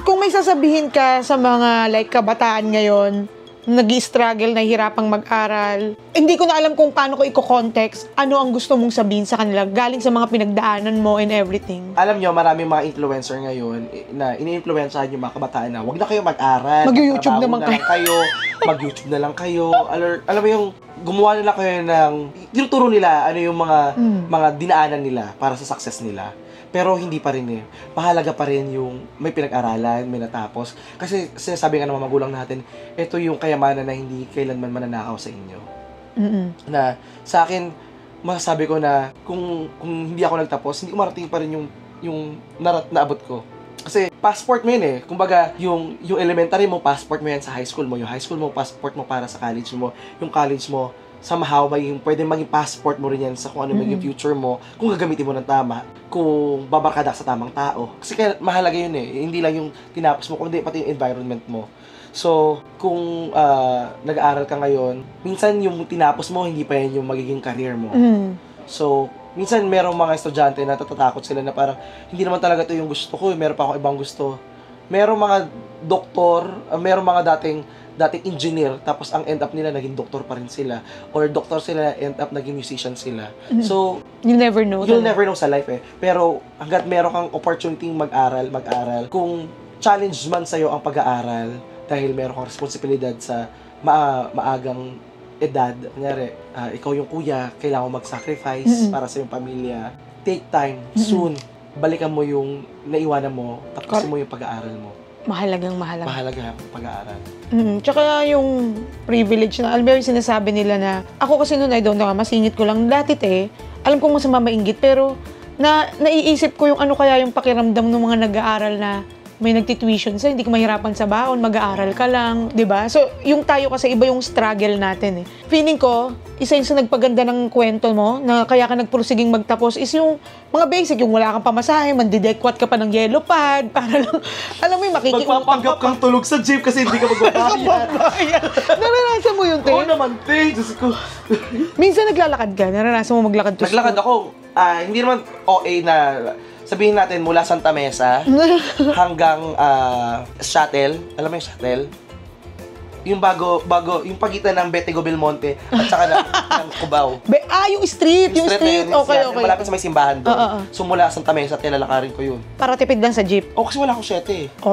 Speaker 2: Kung may sasabihin ka sa mga like kabataan ngayon, nag-i-struggle, nahihirapang mag-aral. Hindi ko na alam kung paano ko i-context, ano ang gusto mong sabihin sa kanila, galing sa mga pinagdaanan mo and everything.
Speaker 1: Alam nyo, maraming mga influencer ngayon na ini-influencehan yung mga kabataan na huwag na kayo mag-aral.
Speaker 2: Mag-YouTube naman
Speaker 1: lang kayo. Mag-YouTube na lang kayo. Alam mo yung gumawa na lang kayo ng tinuturo nila ano yung mga dinaanan nila para sa success nila. Pero hindi pa rin mahalaga pa rin yung may pinag-aralan, may natapos. Kasi sinasabi nga ng mga magulang natin, ito yung kayamanan na hindi kailanman mananakaw sa inyo. Na sa akin, masasabi ko na kung hindi ako nagtapos, hindi umarating pa rin yung naabot ko. Kasi passport mo yun Kumbaga, yung elementary mo, passport mo yan sa high school mo. Yung high school mo, passport mo para sa college mo. Yung college mo, somehow, pwede maging passport mo rin yan sa kung ano maging future mo, kung gagamitin mo ng tama, kung babarkada sa tamang tao. Kasi kaya mahalaga yun hindi lang yung tinapos mo, kundi pati yung environment mo. So, kung nag-aaral ka ngayon, minsan yung tinapos mo, hindi pa yan yung magiging career mo. So, minsan merong mga estudyante na natatakot sila na parang, hindi naman talaga ito yung gusto ko, meron pa akong ibang gusto. Merong mga doktor, merong mga dating engineer, tapos ang end up nila naging doktor pa rin sila. Or doktor sila, end up naging musician sila. So,
Speaker 2: you'll never know.
Speaker 1: You'll never know sa life Pero, hanggat meron kang opportunity mag-aral. Kung challenge man sa'yo ang pag-aaral, dahil meron kang responsibilidad sa maagang edad, kunyari, ikaw yung kuya, kailangan mo mag-sacrifice para sa iyong pamilya. Take time, soon, balikan mo yung naiwanan mo, tapusin mo yung pag-aaral mo.
Speaker 2: Mahalaga.
Speaker 1: Mahalaga ang pag-aaral.
Speaker 2: Tsaka yung privilege na, alam mo yung sinasabi nila na, ako kasi noon, I don't know, masingit ko lang dati alam kong masama mainggit, pero naiisip ko yung ano kaya yung pakiramdam ng mga nag-aaral na may nagtituition sa, hindi ka mahirapan sa baon, mag-aaral ka lang, 'di ba? So, yung tayo kasi iba yung struggle natin Feeling ko, isa yung sa nagpaganda ng kwento mo, na kaya ka nagpursiging magtapos, is yung mga basic, yung wala kang pamasahe, mandidekwat ka pa ng yellow pad, para lang, alam mo yung
Speaker 1: Magpapanggap kang tulog sa jeep kasi hindi ka magbabayad.
Speaker 2: Naranasan mo yun,
Speaker 1: Oo naman, Diyos ko.
Speaker 2: Minsan naglalakad ka, naranasan mo maglakad to
Speaker 1: Naglakad ako, hindi naman OA na, sabihin natin mula Santa Mesa hanggang Shuttle. Alam mo yung Shuttle? Yung bago, yung pagitan ng Betego Belmonte at saka ng Cubao.
Speaker 2: yung street. Yung street. Okay.
Speaker 1: Malapit sa may simbahan doon. So mula Santa Mesa, tilalakarin ko yun.
Speaker 2: Para tipid lang sa jeep.
Speaker 1: Kasi wala akong 7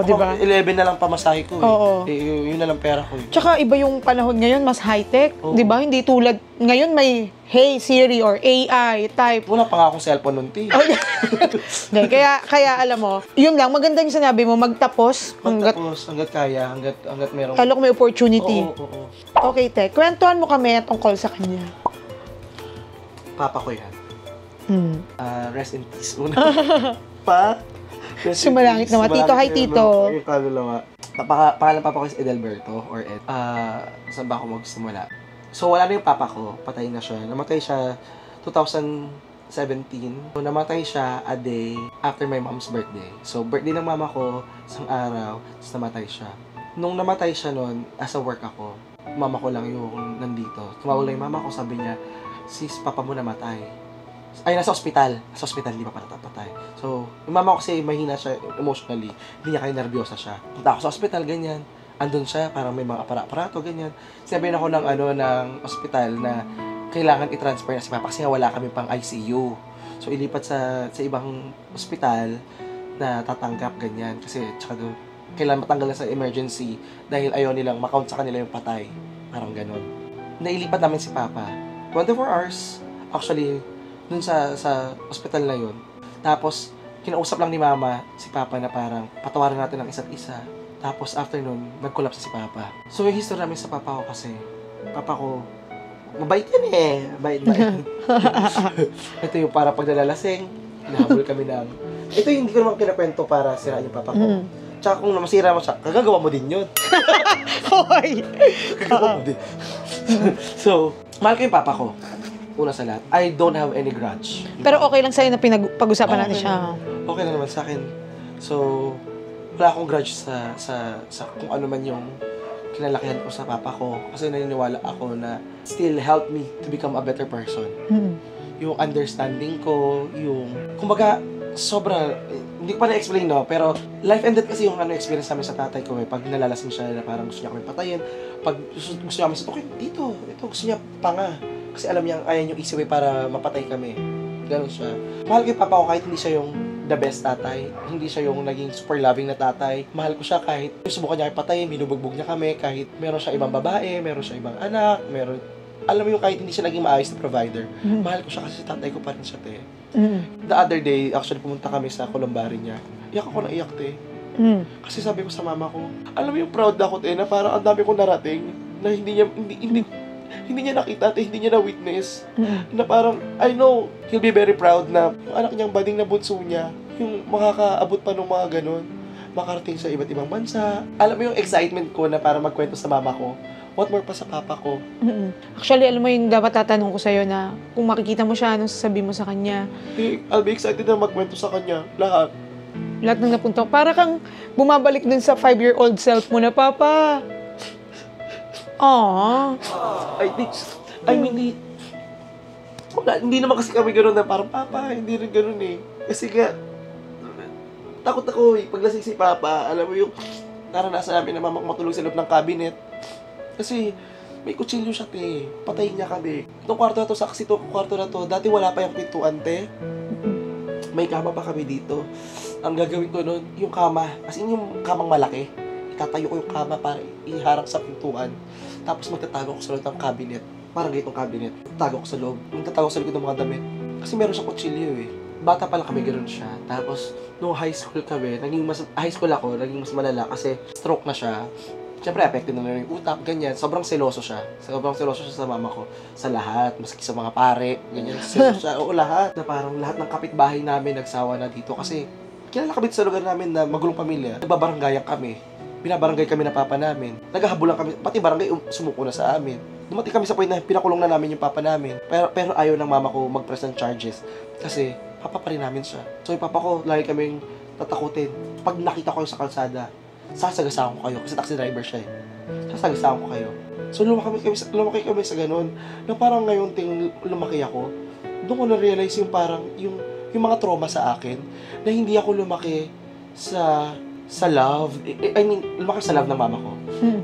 Speaker 2: diba?
Speaker 1: 11 na lang pamasahe ko
Speaker 2: Oo.
Speaker 1: Yun na lang pera ko
Speaker 2: Tsaka iba yung panahon ngayon, mas high-tech. Diba? Hindi tulad, ngayon may Hey Siri or AI type.
Speaker 1: Wala pa nga akong cellphone nun,
Speaker 2: kaya alam mo, yun lang, maganda yung sinabi mo, magtapos.
Speaker 1: hanggat kaya, hanggat meron.
Speaker 2: Lalo kung may opportunity.
Speaker 1: Oo.
Speaker 2: Okay, Te, kwentuhan mo kami tungkol sa kanya.
Speaker 1: Papa ko yan. Rest in peace muna. Rest in
Speaker 2: Sumalangit
Speaker 1: peace.
Speaker 2: naman. Tito, hi, Tito.
Speaker 1: Yung kaluluwa. Pangalan papa ko is Edelberto or Ed. Saan ba ako magsimula? So, wala na yung papa ko. Patay na siya. Namatay siya 2017. So, namatay siya a day after my mom's birthday. So, birthday ng mama ko, isang araw, tapos namatay siya. Nung namatay siya noon, as a work ako, mama ko lang yung nandito. Tumawag lang yung mama ko, sabi niya, sis, papa mo namatay. Ay, nasa ospital. Nasa ospital, hindi pa para tapatay. So, yung mama ko kasi mahina siya emotionally. Hindi niya kaya nervyosa siya. Punta ako sa ospital, ganyan. Andun siya, parang may mga aparato, ganyan. Sabihin ako ng ospital na kailangan i-transfer na si papa kasi nga wala kami pang ICU. So, ilipat sa ibang ospital na tatanggap, ganyan. Kasi, tsaka doon, kailangan matanggal na sa emergency dahil ayaw nilang makount sa kanila yung patay. Parang ganun. Nailipat namin si papa. 24 hours, actually, dun sa ospital na yun. Tapos, kinausap lang ni mama si papa na parang patawarin natin ang isa't isa. Tapos, after nun, nag-collapse si papa. So, yung history namin sa papa ko kasi, papa ko, mabait yan Bait. Ito yung para pag nalalasing, hinahabol kami ng... Ito yung hindi ko naman kinakwento para siraan yung papa ko. Tsaka kung masira mo siya, kagagawa mo din yun.
Speaker 2: Hoy!
Speaker 1: Kagagawa mo din. So, mahal ko yung papa ko. una sa lahat, I don't have any grudge.
Speaker 2: Pero okay lang sa'yo na pag-usapan natin
Speaker 1: Okay
Speaker 2: siya.
Speaker 1: Okay lang naman sa akin. So, wala akong grudge sa kung ano man yung kinalakihan ko sa papa ko. Kasi naniniwala ako na still help me to become a better person. Yung understanding ko, yung, kumbaga, sobra, hindi ko pa na-explain, no? Pero, life and death kasi yung experience namin sa tatay ko, pag nalalasing siya na parang gusto niya kami patayin, pag gusto niya kami sa dito, ito, gusto niya panga. Kasi alam niya, ayaw yung easy way para mapatay kami. Ganun siya. Mahal ko yung papa ko kahit hindi siya yung the best tatay. Hindi siya yung naging super loving na tatay. Mahal ko siya kahit subukan niya kami patayin, binubugbog niya kami, kahit meron siya ibang babae, meron siya ibang anak, meron, alam mo yung kahit hindi siya naging maayos na provider. Mahal ko siya kasi tatay ko pa rin siya, te. The other day, actually pumunta kami sa Columbari niya. Iyak ako na iyak, te. Kasi sabi ko sa mama ko, alam mo yung proud ako, te, na parang ang dami kong narating na hindi niya nakita at hindi niya na-witness. Na parang, I know, he'll be very proud na yung anak niyang bading na bunso niya, yung makakaabot pa ng mga ganun, makarating sa iba't ibang bansa. Alam mo yung excitement ko na para magkwento sa mama ko, what more pa sa papa ko.
Speaker 2: Actually, alam mo yung dapat tatanong ko sa'yo na kung makikita mo siya, anong sasabihin mo sa kanya?
Speaker 1: I'll be excited na magkwento sa kanya, lahat.
Speaker 2: Lahat ng napunta. Para kang bumabalik dun sa 5-year-old self mo na, Papa. Aww.
Speaker 1: Hindi naman kasi kami gano'n na parang, Papa, hindi rin gano'n eh. Kasi nga, takot ako eh. Pag lasing si Papa, alam mo yung naranasan namin na mama ko matulog sa loob ng cabinet. Kasi may kutsilyo siya, te. Patayin niya kami. Itong kwarto na to, saksi itong kwarto na to, dati wala pa yung pintuan, te. May kama pa kami dito. Ang gagawin ko nun, yung kama, as in yung kamang malaki, itatayo ko yung kama para iharang sa pintuan. Tapos magtatago ko sa loob ng cabinet. Parang ganitong cabinet. Tatago ko sa loob. Magtatago ko sa likod ng mga damit. Kasi meron siyang kutsilyo eh. Bata pa lang kami, gano'n siya. Tapos, nung high school kami, high school ako, naging mas malala kasi stroke na siya. Siyempre, affected na yung utak, ganyan. Sobrang seloso siya. Sobrang seloso siya sa mama ko. Sa lahat, maski sa mga pare, ganyan. Seloso siya. Oo, lahat. Na parang lahat ng kapitbahay namin nagsawa na dito kasi kilala kami sa lugar namin na magulong pamilya. Nagbabaranggayan kami. Binabarangay kami na papa namin. Naghahabulan kami. Pati barangay sumuko na sa amin. Dumating kami sa point na pinakulong na namin yung papa namin. Pero ayaw ng mama ko mag-press ng charges. Kasi papa pa rin namin siya. So yung papa ko, lagi kaming tatakutin. Pag nakita ko sa kalsada, sasagasaan ko kayo. Kasi taxi driver siya eh. Sasagasaan ko kayo. So lumaki kami sa ganun. Na parang ngayon lumaki ako, doon ko na-realize yung parang, yung mga trauma sa akin, na hindi ako lumaki sa love. I mean, lumaki sa love ng mama ko.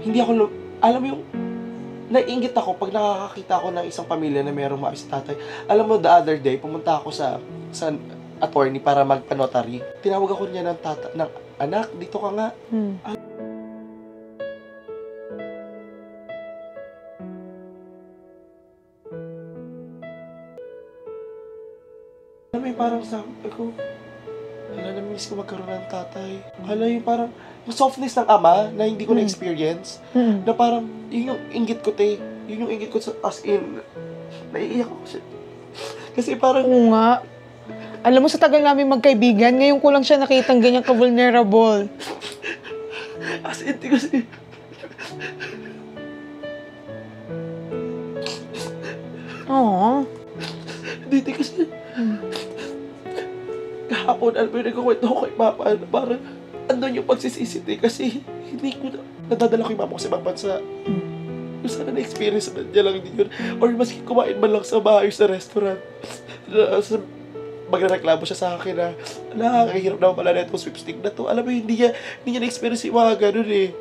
Speaker 1: Hindi ako, alam mo yung, naiinggit ako pag nakakakita ako ng isang pamilya na mayroong maayos sa tatay. Alam mo, the other day, pumunta ako sa attorney para magpa-notary. Tinawag ako niya ng anak, dito ka nga. Alam mo yung parang sabi ko, hala, namiss ko magkaroon ng tatay. Hala, yung parang, yung softness ng ama na hindi ko na-experience. Na parang, yun yung inggit ko, te. Yun yung inggit ko as in, naiiyak ako siya. Kasi parang,
Speaker 2: Oo nga. Alam mo, sa tagal namin magkaibigan, ngayon ko lang siya nakitang ganyan ka-vulnerable.
Speaker 1: as in, kasi,
Speaker 2: Oo.
Speaker 1: Dito kasi, kahapon, alam mo yung nagkukwento ko kay Papa, na parang, andun yung pagsisisiti kasi hindi ko nadadala ko yung mama ko sa ibang bansa. Yung sana na-experience niya lang din yun. Or maski kumain man lang sa maayos na restaurant. Magrereklamo siya sa akin na, nakakahirap naman pala na itong sweepstick na to. Alam mo, hindi niya na-experience yung mga ganun eh.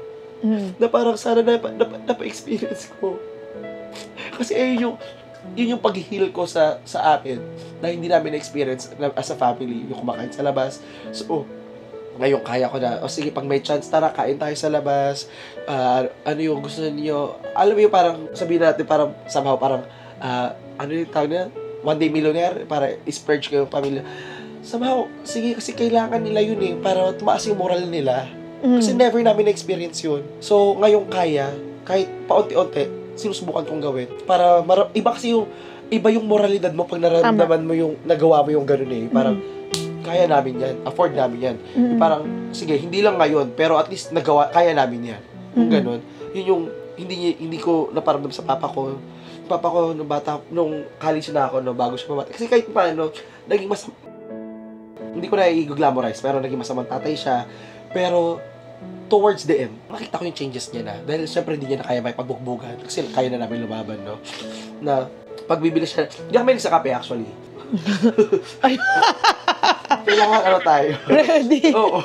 Speaker 1: Na parang sana napa-experience ko. Kasi yun yung pag-heal ko sa amin na hindi namin na-experience as a family, yung kumakain sa labas. So, ngayon kaya ko na, sige, pag may chance, tara, kain tayo sa labas. Ano yung gusto niyo? Alam mo yung parang, sabihin natin, parang, somehow, parang, ano yung tawag na? One day millionaire, para i-splurge kayo yung pamilya. Somehow, sige, kasi kailangan nila yun eh, para tumaas yung moral nila. Kasi never namin na-experience yun. So, ngayon kaya, kahit paunti-unti, sinusubukan kong gawin. Para, iba kasi yung, iba yung moralidad mo pag nararamdaman mo yung, nagawa mo yung ganun eh. Parang, kaya namin yan, afford namin yan. Parang, sige, hindi lang ngayon, pero at least kaya namin yan. Yung ganun. Yun yung, hindi ko naparamdam sa papa ko. papa ko nung bata, nung college na ako, no, bago siya pamata. Kasi kahit paano, naging hindi ko na i-glamorize, pero naging masamang tatay siya. Pero, towards the end, makita ko yung changes niya na. Dahil syempre hindi niya na kaya may pagbukbugan. Kasi kaya na namin lumaban, no? Na, pagbibili siya, hindi ako mahilig sa kape, actually. Kailangan ano tayo.
Speaker 2: Ready?
Speaker 1: Oo.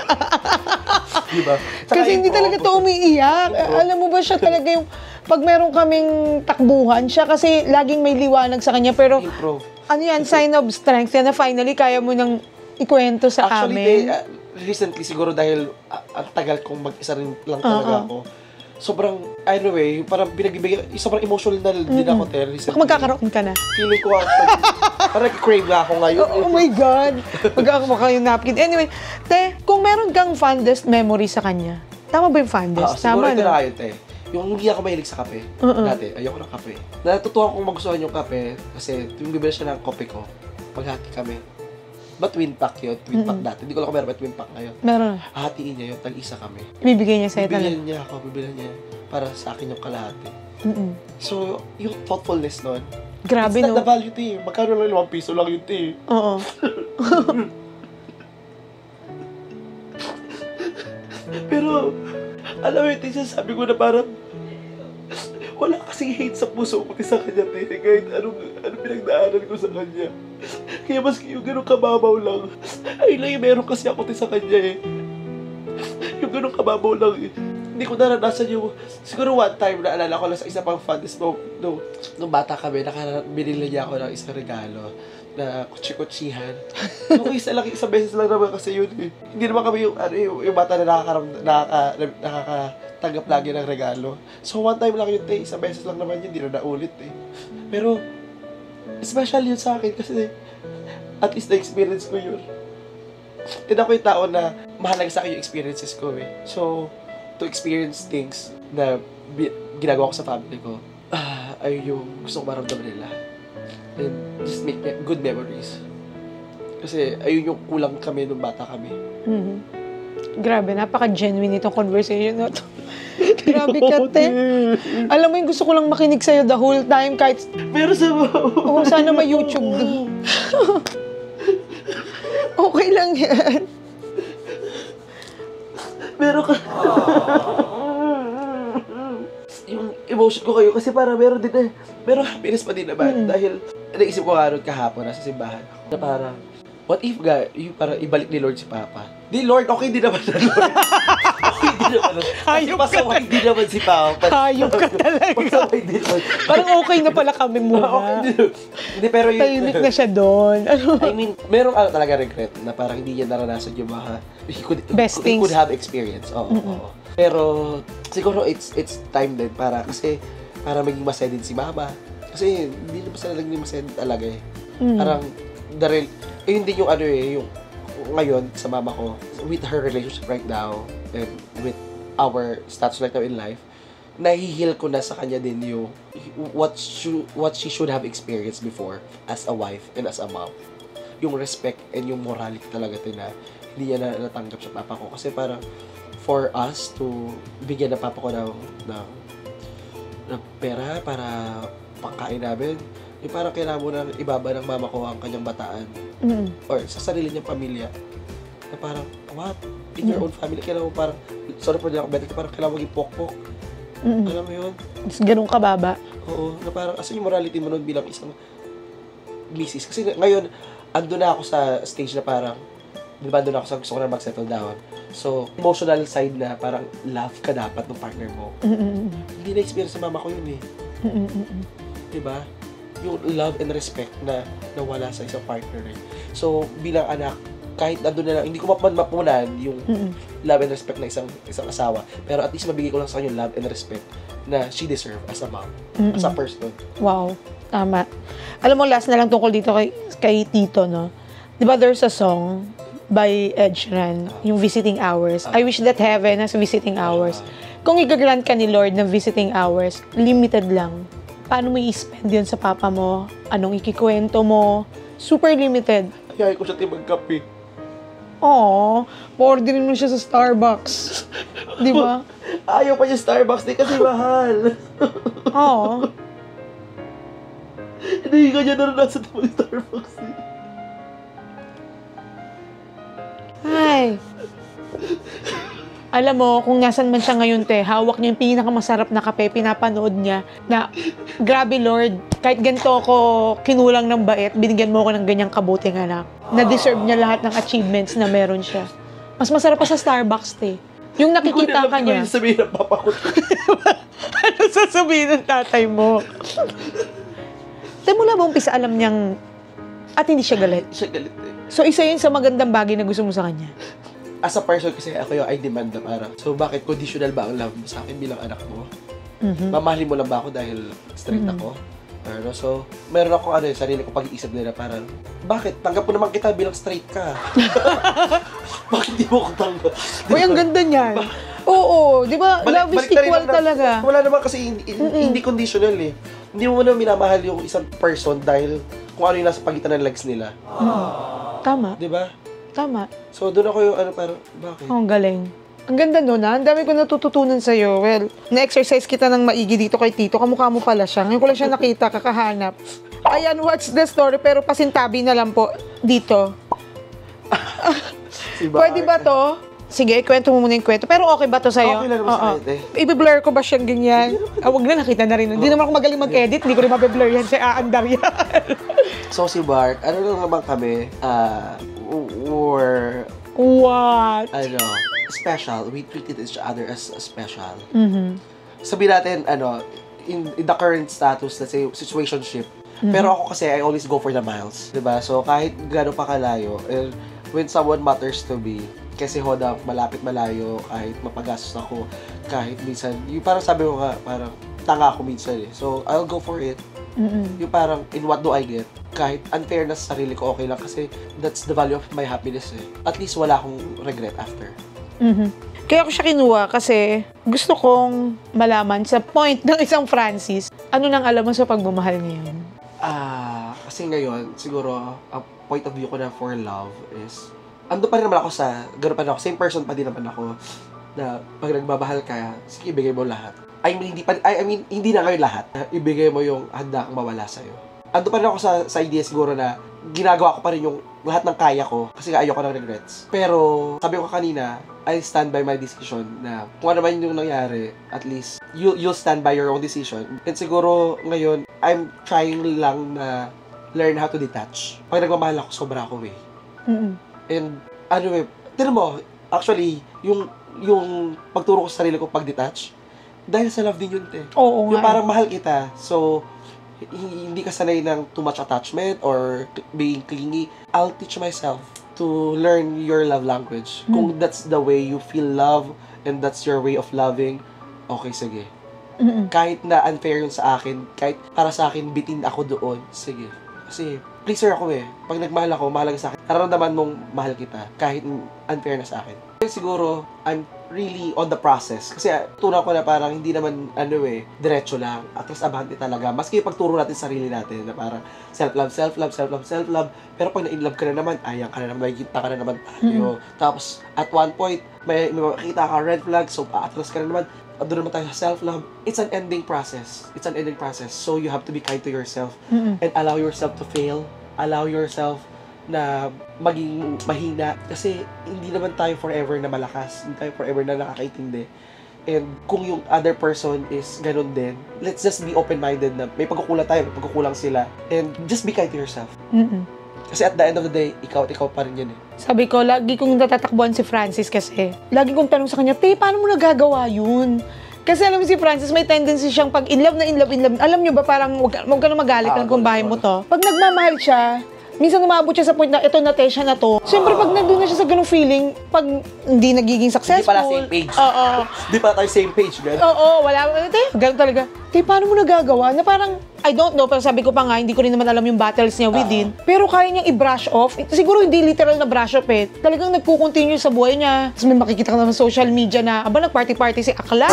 Speaker 1: Diba?
Speaker 2: Kasi hindi talaga to umiiyak. Alam mo ba siya talaga yung, pag meron kaming takbuhan, siya kasi laging may liwanag sa kanya. Pero,
Speaker 1: Improve.
Speaker 2: ano yan, sign of strength yan na finally kaya mo nang ikwento sa amin.
Speaker 1: Actually, recently siguro dahil ang tagal kong mag-isa rin lang talaga ako. Sobrang, anyway, parang sobrang emotional din ako, recently.
Speaker 2: Baka magkakaroon ka na.
Speaker 1: Feeling ko, parang crave na ako ngayon.
Speaker 2: Oh my God! Magkakaroon ka yung napkin. Anyway, te, kung meron kang fondest memory sa kanya, tama ba yung fondest?
Speaker 1: Siguro
Speaker 2: Tama,
Speaker 1: ito
Speaker 2: no?
Speaker 1: na kayo, te. Yung hindi ako mahilig sa kape. Dati, ayoko ng kape. Natutuwa kong magustuhan yung kape kasi tuwing bibili siya ng kope ko, maghati kami. Ba twin pack yun? Twin pack dati. Hindi ko lang kung meron ba twin pack ngayon.
Speaker 2: Meron.
Speaker 1: Hahatiin niya yun, tag-isa kami.
Speaker 2: Ibibigay niya sa'yo talaga.
Speaker 1: Bibilihan niya para sa akin yung kalahati. So, yung thoughtfulness nun,
Speaker 2: Grabe,
Speaker 1: it's not
Speaker 2: no?
Speaker 1: the value, te. Magkano lang, 5 piso lang yun, te.
Speaker 2: Oo.
Speaker 1: Pero, alam mo yun, sabi ko na parang, wala kasing hate sa puso ko sa kanya, te. Kahit anong pinagdaanan ko sa kanya. Kaya maski yung ganun kababaw lang, ay lang yung meron kasi ako sa kanya eh. Yung ganun kababaw lang eh. Hindi ko naranasan yung, siguro one time naalala ko lang sa isa pang fondest mo, nung bata kami, binili niya ako ng isang regalo na kutsi-kutsihan. Yung isang beses lang naman kasi yun eh. Hindi naman kami yung bata na nakakatanggap lagi ng regalo. So one time lang yun, isang beses lang naman yun, hindi na naulit eh. Pero, special yun sa akin kasi at least na-experience ko yun. And ako yung tao na mahalaga sa akin yung experiences ko eh. So, to experience things na ginagawa ko sa family ko, ay yung gusto ko maramdaman nila. And just make good memories. Kasi ayun yung kulang kami nung bata kami.
Speaker 2: Grabe, napaka-genuine itong conversation na to. Grabe ka, te. Alam mo yung gusto ko lang makinig sa'yo the whole time kahit...
Speaker 1: Pero sa
Speaker 2: sana may YouTube. Okay lang yan.
Speaker 1: Meron ka... yung emotion ko kayo kasi parang meron din eh. Meron happiness pa din naman. Dahil naisip ko nga nun kahapon nasa simbahan ako. Na parang, what if yung parang ibalik ni Lord si Papa? Di Lord, okay din naman na Lord. Okay din naman.
Speaker 2: Hayop ka
Speaker 1: pasaway din naman si Papa.
Speaker 2: Hayop ka talaga.
Speaker 1: Pasaway din naman.
Speaker 2: Parang okay na pala kami muna.
Speaker 1: Okay din. Hindi, pero yun.
Speaker 2: Tahimik na siya doon.
Speaker 1: I mean, merong talaga regret na parang hindi niya naranasan yung mga he could have experience. Oo. Pero siguro it's time din para maging masaya din si Mama. Kasi hindi naman sila naging masaya din talaga eh. Parang yun din yung yung ngayon sa mama ko with her relationship right now and with our status right now in life, nahihil ko na sa kanya din yung what she should have experienced before as a wife and as a mom. Yung respect and yung morality talaga na hindi niya natanggap sa papa ko. Kasi parang for us to bigyan ng papa ko ng pera para pangkain namin, parang kailangan mo na ibaba ng mama ko ang kanyang bataan or sa sarili niyang pamilya. Na parang, what? In your own family, kailangan mo parang, sorry for the better, parang kailangan mo maging pokpok. Alam mo yun?
Speaker 2: Ganun kababa.
Speaker 1: Oo, na parang, asan yung morality mo nun bilang isang misis? Kasi ngayon, ando na ako sa stage na parang, di ba, ando na ako sa gusto ko na mag-settle down. So, emotional side na parang love ka dapat ng partner mo. Hindi na-experience sa mama ko yun eh. Di ba? Yung love and respect na nawala sa isang partner eh. So, bilang anak, kahit nandun na lang, hindi ko mapunan yung love and respect na isang asawa. Pero at least mabigay ko lang sa kanya yung love and respect na she deserve as a mom, as a person.
Speaker 2: Wow, tama. Alam mo, last na lang tungkol dito kay Tito, no? Di ba there's a song by Ed Sheeran, yung Visiting Hours. I wish that heaven has visiting hours. Kung i-grant ka ni Lord ng visiting hours, limited lang. Paano mo i-spend yun sa papa mo? Anong ikikwento mo? Super limited.
Speaker 1: Ayaw ko siya magkape.
Speaker 2: Oo, pa-orderin mo siya sa Starbucks. Di ba?
Speaker 1: Ayaw pa niya Starbucks, di kasi mahal.
Speaker 2: Oo.
Speaker 1: Hindi ka niya naranasan sa Starbucks.
Speaker 2: Ay. Alam mo, kung nasan man siya ngayon, te, hawak niya yung pinakamasarap na kape, pinapanood niya na, grabe Lord, kahit ganito ako kinulang ng bait, binigyan mo ako ng ganyang kabuting anak. Na-deserve niya lahat ng achievements na meron siya. Mas masarap pa sa Starbucks, te. Yung nakikita ka niya.
Speaker 1: Hindi ko sabihin ng papa ko.
Speaker 2: Ano sasabihin ng tatay mo? Tayo mula ba umpisa alam niyang at hindi siya galit?
Speaker 1: Siya galit eh.
Speaker 2: So, isa yun sa magandang bagay na gusto mo sa kanya.
Speaker 1: As a person kasi ako yung I demand na parang, so bakit conditional ba ang love mo sa akin bilang anak mo? Mamahalin mo lang ba ako dahil straight ako? Ano, so, meron ako sarili ko pag-iisip nila parang, bakit? Tanggap mo naman kita bilang straight ka. Bakit di mo ko tanggap?
Speaker 2: Uy, ang ganda niyan. Oo, di ba? Love is equal talaga.
Speaker 1: Wala naman kasi hindi conditional eh. Hindi mo na minamahal yung isang person dahil kung ano yung nasa pagitan ng legs nila.
Speaker 2: Tama.
Speaker 1: Di ba?
Speaker 2: Tama.
Speaker 1: So, doon ako yung parang, bakit?
Speaker 2: Ang galing. Ang ganda nun, ha? Ang dami ko natututunan sa'yo. Well, na-exercise kita ng maigi dito kay Tito. Kamukha mo pala siya. Ngayon ko lang siya nakita, kakahanap. Ayan, what's the story? Pero pasintabi na lang po dito.
Speaker 1: Si
Speaker 2: Pwede ba to? Sige, ikwento mo muna yung kwento. Pero okay ba to sa'yo?
Speaker 1: Okay lang naman sa akin,
Speaker 2: Ibe-blur ko ba siyang ganyan? Wag na, nakita na rin. Hindi naman ako magaling mag-edit. Hindi ko rin mabe-blur yan. Si aandar yan.
Speaker 1: So, si Bart, ano lang naman kami, or
Speaker 2: What?
Speaker 1: special. We treated each other as special. Sabihin natin, in the current status, let's say, situationship. Pero ako kasi, I always go for the miles. Diba? So, kahit gano'n pa kalayo, when someone matters to me, kasi hoda, malapit malayo, kahit mapagastos ako, kahit minsan, yung parang sabi ko nga, parang tanga ako minsan eh. So, I'll go for it. Yung parang, in what do I get? Kahit unfairness sa sarili ko, okay lang kasi that's the value of my happiness eh. At least wala akong regret after.
Speaker 2: Kaya ako siya kinuha kasi gusto kong malaman sa point ng isang Francis, ano nang alam mo sa pagmamahal ngayon?
Speaker 1: Kasi ngayon, siguro, ang point of view ko na for love is, ando pa rin naman ako gano'n pa rin ako, same person pa din naman ako, na pag nagmamahal ka, sige, ibigay mo lahat. I mean, hindi na ngayon lahat. Ibigay mo yung handa kang mawala sa'yo. Ando pa rin ako sa idea siguro na ginagawa ko pa rin yung lahat ng kaya ko kasi nga ayoko ng regrets. Pero, sabi ko kanina, I stand by my decision na kung ano man yung nangyari, at least, you'll stand by your own decision. And siguro, ngayon, I'm trying lang na learn how to detach. Pag nagmamahal ako, sobra ako eh. And, tinan mo, actually, yung pagturo ko sa sarili ko pag-detach, dahil sa love din yun, te.
Speaker 2: Oo nga.
Speaker 1: Yung parang mahal kita, so, hindi ka sanay ng too much attachment or being clingy. I'll teach myself to learn your love language. Kung that's the way you feel love and that's your way of loving, okay, sige. Kahit na unfair yun sa akin, kahit para sa akin bitin ako doon, sige. Kasi, pleaser ako eh. Pag nagmahal ako, mahalaga sa akin. Nararamdaman mong mahal kita, kahit unfair na sa akin. Siguro, I'm really on the process. Kasi tunaw ko na parang hindi naman, diretso lang. At least abante talaga. Maski yung pagturo natin sarili natin na parang self-love, self-love, self-love, self-love. Pero pag na-inlove ka na naman, ayang ka na naman, may kita ka na naman tayo. Tapos, at one point, may makikita ka red flag, so paatras ka na naman. Doon naman tayo sa self-love. It's an ending process. It's an ending process. So, you have to be kind to yourself. And allow yourself to fail. Allow yourself na maging mahina. Kasi, hindi naman tayo forever na malakas. Hindi tayo forever na nakakaintindi. And kung yung other person is ganun din, let's just be open-minded na may pagkukulang tayo, may pagkukulang sila. And just be kind to yourself. Kasi at the end of the day, ikaw pa rin yan eh.
Speaker 2: Sabi ko, lagi kong natatakbuhan si Francis kasi. Lagi kong tanong sa kanya, Te, paano mo nagagawa yun? Kasi alam mo si Francis, may tendency siyang pag in love. Alam nyo ba, parang wag ka na magalit lang kung bahay mo to. Pag nagmamahal siya, minsan umabot siya sa point na ito na te, siya na to. Siyempre, pag nandun na siya sa ganung feeling, pag hindi nagiging successful.
Speaker 1: Hindi pala same page.
Speaker 2: Oo.
Speaker 1: Hindi pala tayo same page, gano'n.
Speaker 2: Oo, wala. Te, ganun talaga. Te, paano mo nagagawa? Na parang, I don't know, pero sabi ko pa nga, hindi ko rin naman alam yung battles niya within. Pero kaya niyang i-brush off. Siguro hindi literal na brush off eh. Talagang nagko-continue sa buhay niya. Tapos may makikita ka naman sa social media na, nag-party-party si Akla.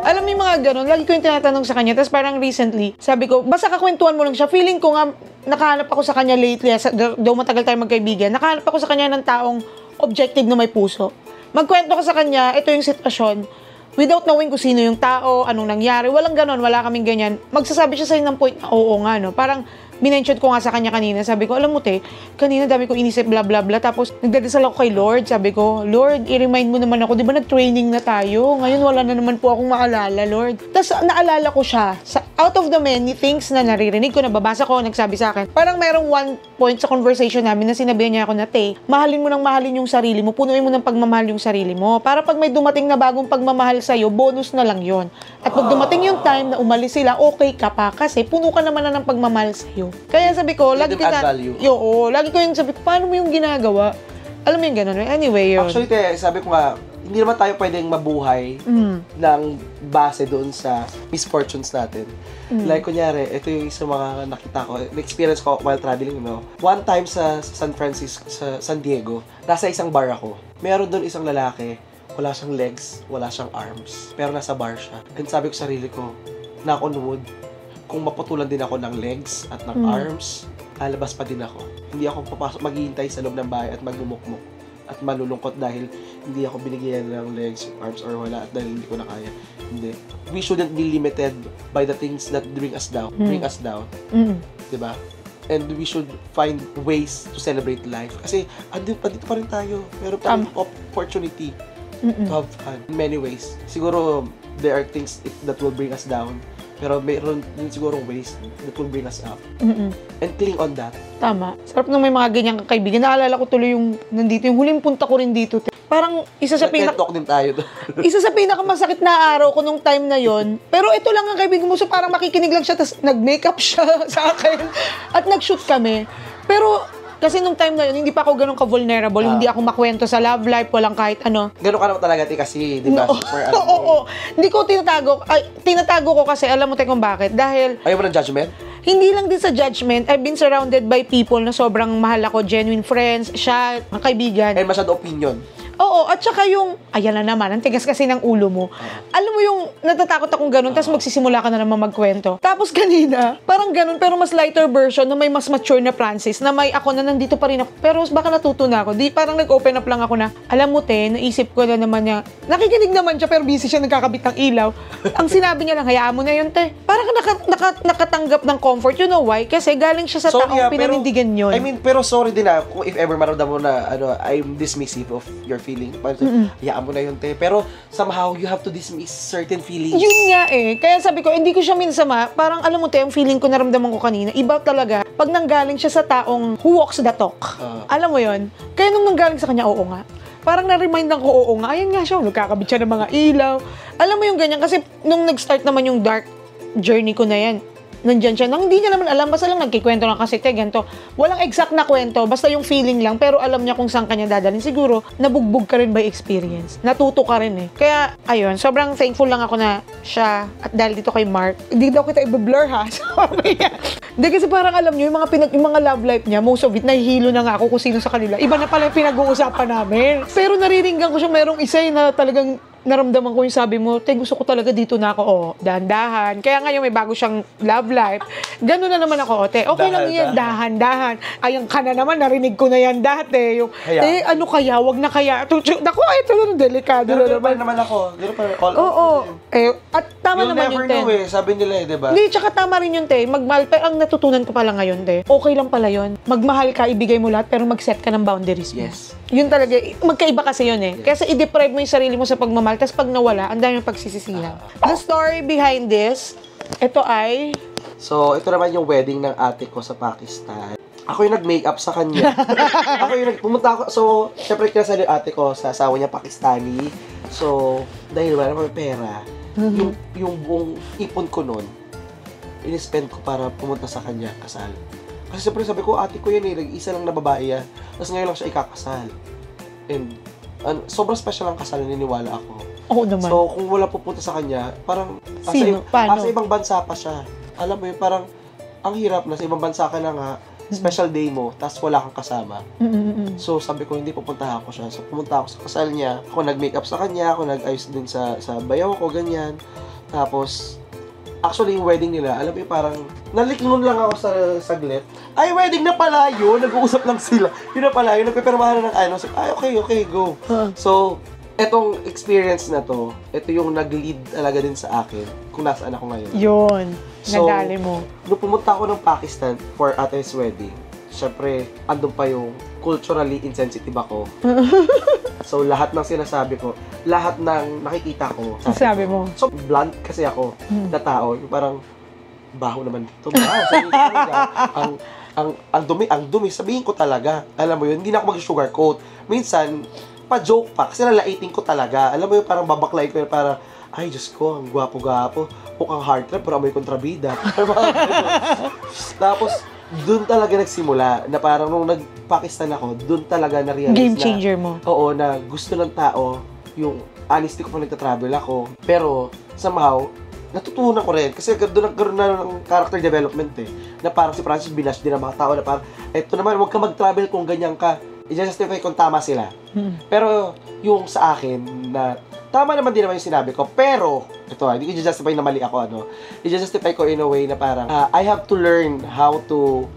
Speaker 2: Alam mo yung mga ganun. Lagi ko yung tinatanong sa kanya. Tapos parang recently, sabi ko, basta kakwentuhan mo lang siya. Feeling ko nga, nakahanap ako sa kanya lately. Daw matagal tayo magkaibigan. Nakahanap ako sa kanya ng taong objective na may puso. Magkwento ko sa kanya, ito yung sitwasyon. Without knowing kung sino yung tao, anong nangyari, walang ganon, wala kaming ganyan. Magsasabi siya sa'yo ng point na oo nga, no? Parang minention ko nga sa kanya kanina, sabi ko, alam mo te, kanina dami ko inisip bla bla bla, tapos nagdadasal ako kay Lord, sabi ko, Lord, i-remind mo naman ako, di ba nag-training na tayo? Ngayon wala na naman po akong maalala, Lord. Tapos naalala ko siya, out of the many things na naririnig ko, nababasa ko, nagsabi sa akin, parang merong one point sa conversation namin na sinabihan niya ako na, te, mahalin mo ng mahalin yung sarili mo, punuin mo ng pagmamahal yung sarili mo, para pag may dumating na bagong pagmamahal sa'yo, bonus na lang yon. At pag dumating yung time na umalis sila, okay ka pa, kasi puno ka naman na ng pagmamahal sa'yo. Kaya sabi ko, lagi ko
Speaker 1: add value.
Speaker 2: lagi ko yung sabi, paano mo yung ginagawa? Alam mo yung ganun. Anyway, yun.
Speaker 1: Actually, sabi ko nga, hindi naman tayo pwedeng mabuhay ng base doon sa misfortunes natin. Like, kunyari, ito yung isang mga nakita ko, experience ko while traveling, no? One time sa San Francisco, sa San Diego, nasa isang bar ako. Meron doon isang lalaki, wala siyang legs, wala siyang arms, pero nasa bar siya. And sabi ko sa sarili ko, knock on wood, kung maputulan din ako ng legs at ng arms, lalabas pa din ako. Hindi ako papasok, maghihintay sa loob ng bahay at magmumukmuk at malulungkot dahil hindi ako binigyan ng legs, arms, or wala at dahil hindi ko na kaya. Hindi. We shouldn't be limited by the things that bring us down. Diba? And we should find ways to celebrate life. Kasi andito pa rin tayo. Meron pa rin opportunity to have fun in many ways. Siguro, there are things that will bring us down. Pero mayroon din siguro ways that will bring us up. And cling on that.
Speaker 2: Tama. Sarap nung may mga ganyang kaibigan. Naalala ko tuloy yung nandito, yung huling punta ko rin dito. Parang isa sa
Speaker 1: Talk din tayo doon.
Speaker 2: isa sa pinakamasakit na araw ko nung time na yon. Pero ito lang ang kaibigan mo. So parang makikinig lang siya, tapos nag-makeup siya sa akin. At nag-shoot kami. Pero kasi nung time na yun, hindi pa ako ganun ka-vulnerable. Hindi ako makwento sa love life, walang kahit ano.
Speaker 1: Ganun ka naman talaga, kasi, di ba?
Speaker 2: Oo. Hindi ko tinatago. Tinatago ko kasi, alam mo tayo kung bakit. Dahil
Speaker 1: ayaw mo ng judgment?
Speaker 2: hindi lang din sa judgment, I've been surrounded by people na sobrang mahal ako, genuine friends, siya, mga kaibigan.
Speaker 1: And masyado opinion.
Speaker 2: Oo, at saka yung, ayan na naman, ang tigas kasi ng ulo mo. Alam mo yung natatakot akong ganun, tapos magsisimula ka na naman magkwento. Tapos kanina, parang ganun, pero mas lighter version na may mas mature na Francis, na may ako na nandito pa rin ako. Pero baka natuto na ako. Di parang nag-open up lang ako na, alam mo te, naisip ko na naman niya, nakikinig naman siya pero busy siya nagkakabit ng ilaw. Ang sinabi niya lang, hayaan mo na yun te. Parang nakatanggap ng comfort. You know why? Kasi galing siya sa taong pinanindigan yun.
Speaker 1: I mean, pero sorry din kung if ever maramdaman mo na, I'm dismissive of your feeling. Hayaan mo na yun, te. Pero somehow, you have to dismiss certain feelings.
Speaker 2: Yun nga eh. Kaya sabi ko, hindi ko siya minsama. Parang alam mo, te, ang feeling ko naramdaman ko kanina, iba talaga. Pag nanggaling siya sa taong who walks the talk. Alam mo yun? Kaya nung nanggaling sa kanya, oo nga. Parang na-remind ko, oo nga. Ayan nga siya, nagkakabit siya ng mga ilaw. Alam mo yung ganyan. Kasi nung nag-start naman yung dark journey ko na yan, nandyan siya. Nang hindi niya naman alam, basta lang nagkikwento lang kasi, te, ganito. Walang exact na kwento, basta yung feeling lang, pero alam niya kung saan kanya dadalhin. Siguro, nabugbog ka rin by experience. Natuto ka rin eh. Kaya, ayun, sobrang thankful lang ako na siya, at dahil dito kay Mark, hindi daw kita i-blur ha. Sorry. Hindi kasi parang alam niyo, yung mga love life niya, most of it, nahihilo na nga ako kung sino sa kanila. Iba na pala yung pinag-uusapan namin. Pero nariringgan ko siya, merong isa na talagang naramdaman ko yung sabi mo, te, gusto ko talaga dito na ako, dahan-dahan. Kaya ngayon may bago siyang love life. Ganun na naman ako, te, okay lang yan, dahan-dahan. Ayan ka na naman, narinig ko na yan dati. Yung, te, ano kaya, wag na kaya. Naku, ito na, delikado na naman.
Speaker 1: naman ako.
Speaker 2: Oo. At tama naman yun, te.
Speaker 1: You'll never know eh, sabi nila eh, diba?
Speaker 2: Hindi, tsaka tama rin yun, te. Magmahal, pero ang natutunan ko pala ngayon, te, okay lang pala yun. Magmahal ka, ibigay mo lahat, pero mag-set ka ng boundaries mo.
Speaker 1: Yes.
Speaker 2: Yun talaga, magkaiba kasi yun eh. Kasi i-deprive mo yung sarili mo sa pagmamahal, tapos pag nawala, ang dami yung pagsisisihan. The story behind this, ito ay...
Speaker 1: So, ito naman yung wedding ng ate ko sa Pakistan. Ako yung nag-makeup sa kanya. Pumunta ako, so, syempre kinasal yung ate ko sa asawa niya Pakistani. So, dahil wala naman pera, yung buong ipon ko nun, in-spend ko para pumunta sa kanya, kasal. Kasi siyempre sabi ko, ate ko yan eh, nag-isa lang na babae yan. Tapos ngayon lang siya ikakasal. And sobrang special ang kasal, naniniwala ako.
Speaker 2: Oo naman.
Speaker 1: So, kung wala pupunta sa kanya, parang
Speaker 2: Sino? Paano?
Speaker 1: sa ibang bansa pa siya. Alam mo yun, parang ang hirap na sa ibang bansa ka na nga, special day mo, tapos wala kang kasama. So, sabi ko, hindi pupunta ako siya. So, pumunta ako sa kasal niya. Ako nag-makeup sa kanya, ako nag-ayos din sa bayaw ko, ganyan. Tapos, actually, yung wedding nila, alam mo yung parang, nalikngon lang ako sa saglit. Ay, wedding na pala yun! Nag-uusap lang sila. Yun na pala yun, nagpipermahan na ng ano. So, ay, okay, go. So, etong experience na to, ito yung nag-lead talaga din sa akin kung nasaan ako ngayon.
Speaker 2: Yun. Nadali mo.
Speaker 1: Nung pumunta ako ng Pakistan for Ate's wedding, syempre, andun pa yung culturally insensitive ako. So, lahat ng sinasabi ko, lahat ng nakikita ko,
Speaker 2: Sabi mo.
Speaker 1: So, blunt kasi ako na tao. Yung parang, baho naman dito. Baho. Sabihin ko talaga, ang dumi. Sabihin ko talaga. Alam mo yun, hindi na ako mag-sugarcoat. Minsan, pa-joke pa. Kasi lalaitin ko talaga. Alam mo yun, parang babaklayin ko yun, parang, ay, Diyos ko, ang gwapo-gwapo. Mukhang hard trap, pero amoy kontrabida. Tapos, doon talaga nagsimula, na parang nung nag-Pakistan ako, doon talaga na-realize
Speaker 2: Game changer mo.
Speaker 1: Oo, na gusto ng tao, yung honesty ko pag nagta-travel ako. Pero, somehow, natutunan ko rin. Kasi doon nagkaroon na ng character development eh. Na parang si Francis binash din ang mga tao na parang, eto naman, huwag ka mag-travel kung ganyan ka. I-justify kung tama sila. Pero, yung sa akin, na tama naman din naman yung sinabi ko. Pero, ito hindi ko i-justify na mali ako, ano. I-justify ko in a way na parang, I have to learn how to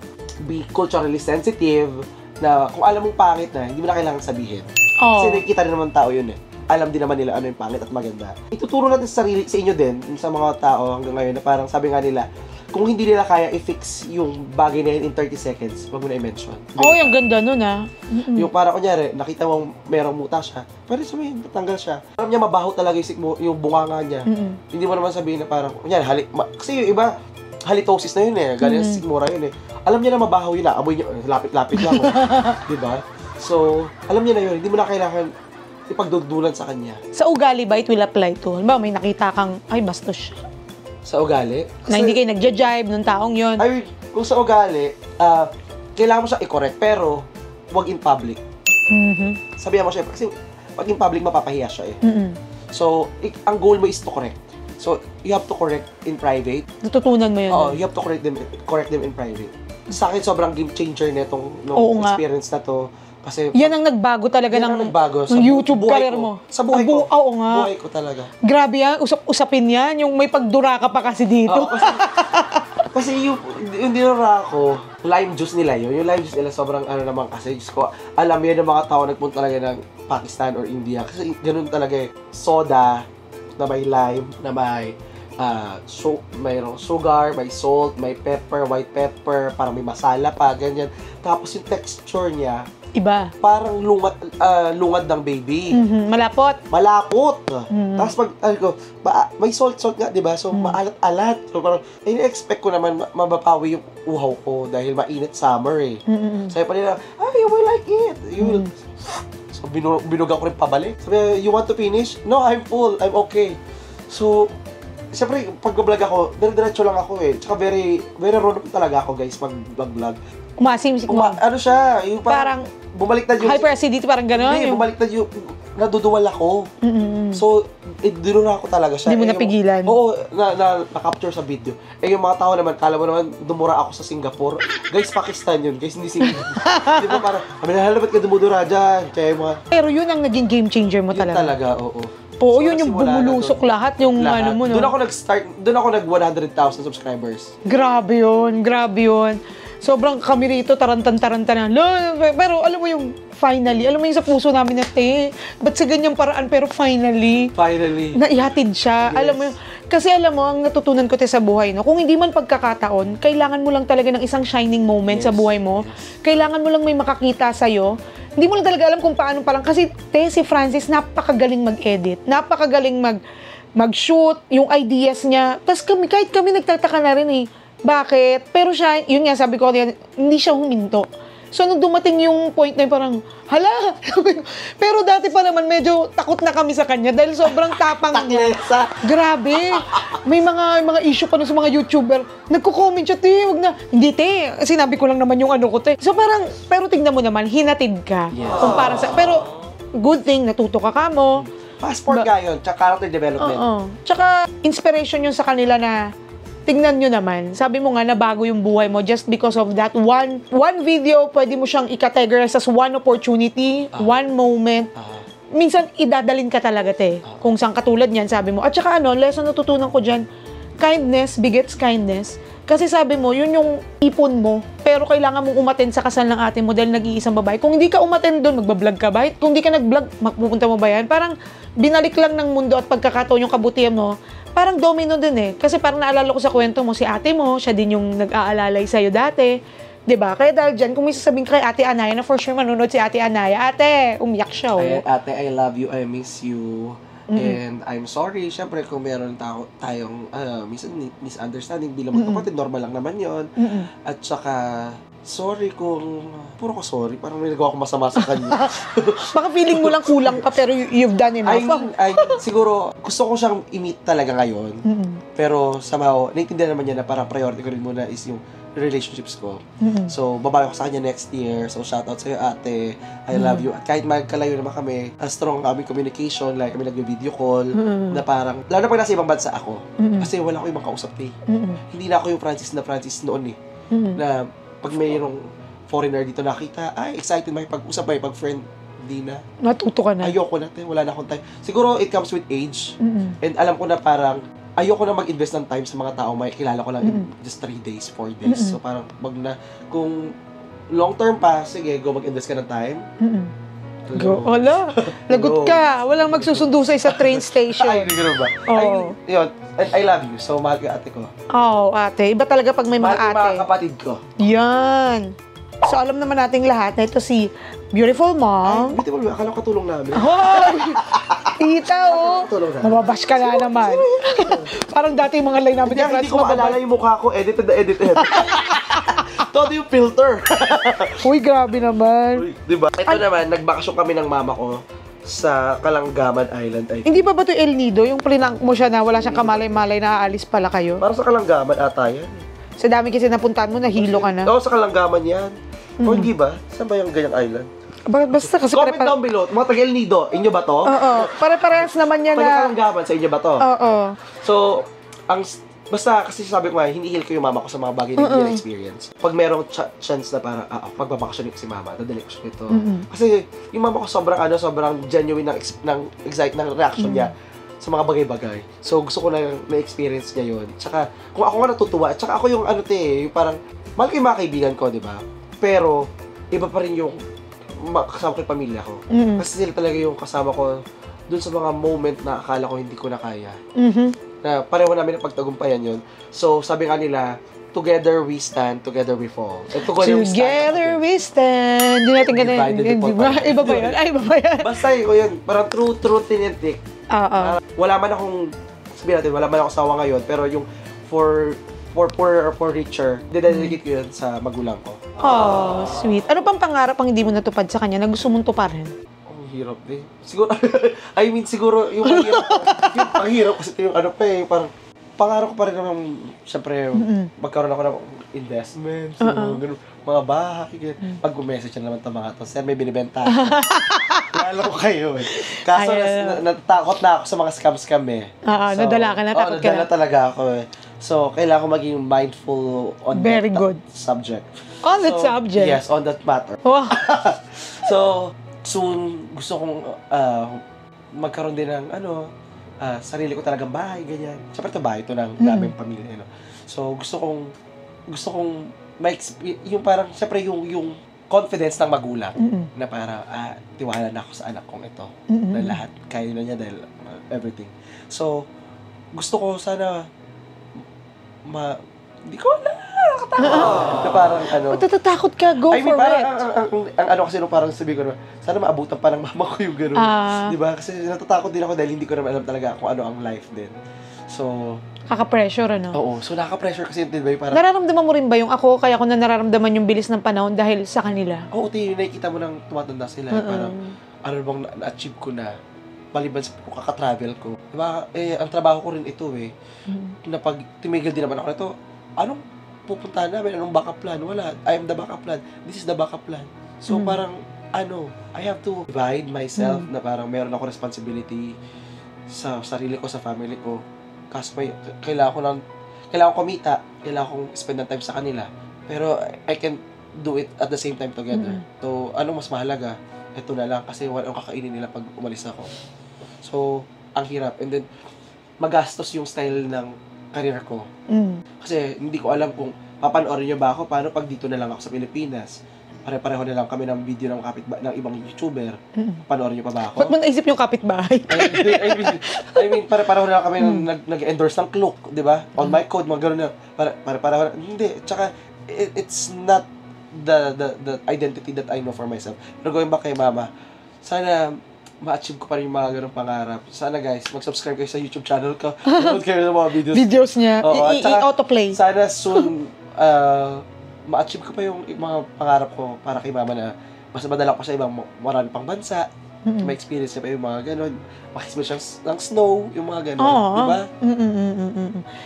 Speaker 1: be culturally sensitive, na kung alam mong pangit na, hindi mo na kailangan sabihin.
Speaker 2: Oh.
Speaker 1: Kasi nakikita rin naman tao yun eh. Alam din naman nila ano yung pangit at maganda. Ituturo natin sa sarili, sa inyo din, sa mga tao hanggang ngayon, na parang sabi nga nila, kung hindi nila kaya i-fix yung bagay na yun in 30 seconds, wag mo na i-mention.
Speaker 2: Oh, yung ganda nun ah.
Speaker 1: Yung parang kunyari, nakita mong merong muta siya, pwede sabihin, matanggal siya. Alam niya, mabaho talaga yung bunganga niya. Hindi mo naman sabihin na parang, kunyari, kasi yung iba, halitosis na yun eh, galing sa sigmura yun eh. Alam niya na mabaho yun na, amoy niya, lapit-lapit lang. Diba? So, alam niya na yun, hindi mo na kailangan ipagdugdulan sa kanya.
Speaker 2: Sa ugali ba, it will apply to? Halimbawa, may nakita kang, ay, bastos siya.
Speaker 1: Sa ugali?
Speaker 2: Na hindi kayo nagja-jive ng taong yon.
Speaker 1: Ay, kung sa ugali, kailangan mo siya i-correct, pero wag in public. Sabihan mo siya, kasi pag in public, mapapahiya siya eh. So, ang goal mo is to correct. So, you have to correct in private.
Speaker 2: Natutunan mo yun.
Speaker 1: Oo, you have to correct them in private. Sa akin, sobrang game changer nitong
Speaker 2: Oo nga.
Speaker 1: experience na to. Kasi,
Speaker 2: Yan ang nagbago talaga
Speaker 1: yan ang nagbago sa
Speaker 2: ng YouTube
Speaker 1: buhay
Speaker 2: career
Speaker 1: ko.
Speaker 2: mo.
Speaker 1: Sa buhay ko.
Speaker 2: Oo nga.
Speaker 1: Buhay ko talaga.
Speaker 2: Grabe yan, usapin yan. Yung may pagdura ka pa kasi dito.
Speaker 1: Oo, kasi yung dinura ko, lime juice nila yun. Yung lime juice nila sobrang ano naman kasi. Diyos ko, alam yan ng mga tao nagpunta talaga ng Pakistan or India. Kasi ganun talaga eh. Soda na may lime, na may mayroong sugar, may salt, may pepper, white pepper, parang may masala pa, ganyan. Tapos yung texture niya,
Speaker 2: Iba.
Speaker 1: parang lungad ng baby.
Speaker 2: Malapot.
Speaker 1: Malapot. Tapos pag, may salt nga, di ba? So, maalat-alat. So, parang, in-expect ko naman mabapawi yung uhaw ko dahil mainit summer eh. Sabi pa nila, you will like it. You will. So, binugang ko rin pabalik. Sabi, you want to finish? No, I'm full. I'm okay. So, siyempre, pag vlog ako, dire-diretso lang ako eh. Tsaka very raw talaga ako, guys, pag vlog.
Speaker 2: Umasim-sim mo.
Speaker 1: Ano siya, yung parang bumaliktad yung...
Speaker 2: Hyperacidity, parang gano'n.
Speaker 1: Hindi, bumaliktad yung... Naduduwal ako. So, dinura ko talaga siya.
Speaker 2: Hindi mo napigilan.
Speaker 1: Oo, na-capture sa video. Eh, yung mga tao naman, kala mo naman, dumura ako sa Singapore. Guys, Pakistan yun. Guys, hindi Singapore. Di ba parang, ba't ka dumudura dyan? Kaya yung mga...
Speaker 2: Pero yun ang naging game changer mo
Speaker 1: Yun
Speaker 2: talaga.
Speaker 1: talaga, oo.
Speaker 2: Oo,
Speaker 1: So,
Speaker 2: yun yung
Speaker 1: nagsimula na
Speaker 2: bumulusok
Speaker 1: dun.
Speaker 2: lahat, yung ano mo, no?
Speaker 1: Doon ako nag-start, doon ako nag 100,000 subscribers.
Speaker 2: Grabe yun. Sobrang kami rito, tarantan-taranta na. Pero alam mo yung finally, alam mo yung sa puso namin na, ba't sa ganyang paraan, pero finally, naihatid siya.
Speaker 1: Yes.
Speaker 2: Alam mo yung, kasi alam mo, ang natutunan ko sa buhay, no? Kung hindi man pagkakataon, kailangan mo lang talaga ng isang shining moment sa buhay mo. Kailangan mo lang may makakita sa'yo. Hindi mo lang talaga alam kung paano palang. Kasi, si Francis, napakagaling mag-edit. Napakagaling mag-shoot, yung ideas niya. Tapos kahit kami nagtataka na rin eh. Bakit? Pero siya, yun nga, sabi ko, hindi siya huminto. So, nung dumating yung point na yun, parang, hala! Pero dati pa naman, medyo takot na kami sa kanya dahil sobrang tapang niya. Grabe! May mga issue pa nun sa mga YouTuber. Nagko-comment siya, wag na. Hindi, sinabi ko lang naman yung ano ko, So, parang, pero tingnan mo naman, hinatid ka.
Speaker 1: Yes.
Speaker 2: Kumpara sa, pero, good thing, natuto ka mo.
Speaker 1: Passport ka yun, tsaka character development.
Speaker 2: Oo. Tsaka, inspiration yun sa kanila na, tingnan nyo naman, sabi mo nga na bago yung buhay mo just because of that one video, pwede mo siyang i-categorize as one opportunity, one moment. Minsan, idadalin ka talaga, kung saan katulad niyan, sabi mo. At saka lesson natutunan ko dyan, kindness begets kindness. Kasi sabi mo, yun yung ipon mo, pero kailangan mong umattend sa kasal ng ate mo dahil nag-iisang babae. Kung hindi ka umattend doon, magbablog ka ba? Kung hindi ka nag-vlog, mapupunta mo ba yan? Parang binalik lang ng mundo at pagkakataon yung kabutihan mo parang domino din eh. Kasi parang naalala ko sa kwento mo, si ate mo, siya din yung nag-aalalay sa'yo dati. 'Di ba? Kaya dahil dyan, kung may sasabihin kay Ate Anaya na for sure manunod si Ate Anaya, ate, umiyak siya oh.
Speaker 1: Ayan, ate, I love you, I miss you. And I'm sorry, syempre kung meron tayong misunderstanding bilang magkapatid, normal lang naman yon. At saka, sorry kung, puro ko sorry, parang may nagawa ko masama sa kanya.
Speaker 2: Baka feeling mo lang kulang ka pero you've done enough.
Speaker 1: Siguro, gusto ko siyang i-meet talaga ngayon. Pero somehow, naiintindihan naman niya na parang priority ko rin muna is yung relationships ko. So, babawi ko sa kanya next year. So, shoutout sa'yo, ate. I love you. At kahit magkalayo naman kami, strong ang aming communication, like kami nag-video call, na parang, lalo na pag nasa ibang bansa ako, kasi wala ko ibang kausap eh. Hindi na ako yung Francis noon eh. Na pag mayroong foreigner dito nakita, ay, excited makipag-usap, makipag-friend. Hindi na.
Speaker 2: Natuto ka na.
Speaker 1: Ayoko na, wala na akong time. Siguro, it comes with age. And alam ko na parang, ayoko na mag-invest ng time sa mga tao may kilala ko lang in just 3 days, 4 days. So parang kung long term pa, sige, go mag-invest ka ng time.
Speaker 2: Go. Wala. Lagot ka. Walang magsusundo sa isa train station.
Speaker 1: Ay, hindi ba?
Speaker 2: Oo.
Speaker 1: Yun, and I love you. So, mahal ko yung ate ko.
Speaker 2: Oo, ate. Iba talaga pag may mga
Speaker 1: Mahal ko
Speaker 2: ate.
Speaker 1: yung mga kapatid ko.
Speaker 2: Yan. So, alam naman nating lahat na ito si Beautiful
Speaker 1: Ay,
Speaker 2: Mom.
Speaker 1: beautiful ba? Akala ko katulong namin.
Speaker 2: Hoy! Tita, oh.
Speaker 1: Tulong na.
Speaker 2: Nababash ka na naman. Parang dati yung mga line namin.
Speaker 1: Kaya hindi ko maalala yung mukha ko. Edited na edited. Todo yung filter.
Speaker 2: Uy, grabe naman.
Speaker 1: Diba? Ito naman, nagbakasyon kami ng mama ko sa Kalanggaman Island. Ay,
Speaker 2: Hindi ba ito El Nido? Yung plinang mo siya na wala siyang kamalay-malay na aalis pala kayo?
Speaker 1: parang sa Kalanggaman ata yan.
Speaker 2: Sa dami kasi napuntahan mo, nahilo ka na.
Speaker 1: Oo, sa Kalanggaman yan. O hindi ba? Saan ba yung ganyang island?
Speaker 2: Basta kasi
Speaker 1: Comment down below, mga taga-El Nido, inyo ba to?
Speaker 2: Oo. Pare-parehas naman yan
Speaker 1: Taga
Speaker 2: na...
Speaker 1: Kalanggaman, sa inyo ba to?
Speaker 2: Oo.
Speaker 1: So, basta kasi sabi ko nga, hinihil ko yung mama ko sa mga bagay na hindi na experience. Pag merong chance na parang, pagbabakasyon ko si mama, dadali ko siya nito. Kasi yung mama ko sobrang genuine ng reaction niya sa mga bagay-bagay. So, gusto ko na-experience niya yun. Tsaka, kung ako nga natutuwa, tsaka ako yung yung parang, mahal ko yung mga kaibigan ko, di ba? Pero, iba pa rin yung kasama ko yung pamilya ko. Kasi sila talaga yung kasama ko dun sa mga moment na akala ko hindi ko na kaya. Na pareho namin ang pagtagumpayan yun. So, sabi nga nila, together we stand, together we fall.
Speaker 2: Together we stand. Hindi natin ganun.
Speaker 1: Divided we fall.
Speaker 2: Iba ba yun? Ay, iba ba yun?
Speaker 1: Basta yun, parang true tinentik. Wala man akong, sabihin natin, wala man akong sawa ngayon, pero yung for poor or for richer, dededicate ko yun sa magulang ko.
Speaker 2: Oh, sweet. Ano pang pangarap ang hindi mo natupad sa kanya na gusto mong tuparin?
Speaker 1: Ang hirap din. Siguro, siguro, yung ang hirap kasi yung parang, pangarap ko pa rin naman, syempre, magkaroon ako ng investments, mga bahay, ganyan. Pag gumessage na naman ito mga to, sir, may binibenta. Lalo ko kayo eh. Kaso, natatakot na ako sa mga scam eh.
Speaker 2: Nadala ka na, takot ka
Speaker 1: nadala
Speaker 2: na.
Speaker 1: talaga ako eh. So, kailangan ko maging mindful on
Speaker 2: Very
Speaker 1: that
Speaker 2: good.
Speaker 1: subject.
Speaker 2: On that subject?
Speaker 1: Yes, on that matter.
Speaker 2: Wow.
Speaker 1: So, soon, gusto kong magkaroon din ng sarili ko talagang bahay, ganyan. Siyempre ito bahay, ito ng daming pamilya. So, gusto kong yung parang, siyempre yung confidence ng magulang na para tiwala na ako sa anak kong ito. Na lahat, kaya na niya dahil everything. So, gusto ko sana hindi ko na parang
Speaker 2: Matatakot ka, go for
Speaker 1: parang,
Speaker 2: it.
Speaker 1: ang kasi parang sabi ko na, sana maabutan pa ng mama ko yung gano'n. Diba? Kasi natatakot din ako dahil hindi ko naman alam talaga kung ano ang life din. So,
Speaker 2: Kaka-pressure, ano?
Speaker 1: oo. So, nakaka-pressure kasi yun, diba? Parang,
Speaker 2: Nararamdaman mo rin ba yung ako, kaya ko na nararamdaman yung bilis ng panahon dahil sa kanila?
Speaker 1: oo, nakikita mo nang tumatanda sila. Parang, ano bang na-achieve ko na, maliban sa kaka-travel ko. Diba? Ang trabaho ko rin ito na pag tumigil din naman ako nito, anong pupuntahan namin? Anong backup plan? Wala. I am the backup plan. This is the backup plan. So, parang, I have to divide myself na parang meron ako responsibility sa sarili ko, sa family ko. Kasi kailangan ko kumita, kailangan kong spend ng time sa kanila. Pero, I can do it at the same time together. So, anong mas mahalaga? Ito na lang kasi walang kakainin nila pag umalis ako. So, ang hirap. And then, magastos yung style ng career ko. Kasi hindi ko alam kung papanoorin niyo ba ako paano pag dito na lang ako sa Pilipinas. pare-pareho na lang kami ng video ng ng ibang YouTuber. Panoorin niyo pa ba ako?
Speaker 2: Ba't mo naisip yung kapitbahay?
Speaker 1: I mean, pare-pareho na lang kami nag-endorse ng Klook, di ba? On my code, mga gano'n na. Pare-pareho na. Hindi. Tsaka, it's not the identity that I know for myself. Pero going back kay Mama, sana ma-achieve ko pa rin yung mga ganong pangarap. Sana guys, mag-subscribe kayo sa YouTube channel ko. Manood kayo ng mga videos.
Speaker 2: Videos niya.
Speaker 1: Oo, at saka,
Speaker 2: I-autoplay.
Speaker 1: Sana soon, ma-achieve ko pa yung mga pangarap ko para kay Mama na mas madala ko sa ibang marami pang bansa. Ma-experience niya pa yung mga ganon. Makisma siya ng snow, yung mga ganon. Di ba?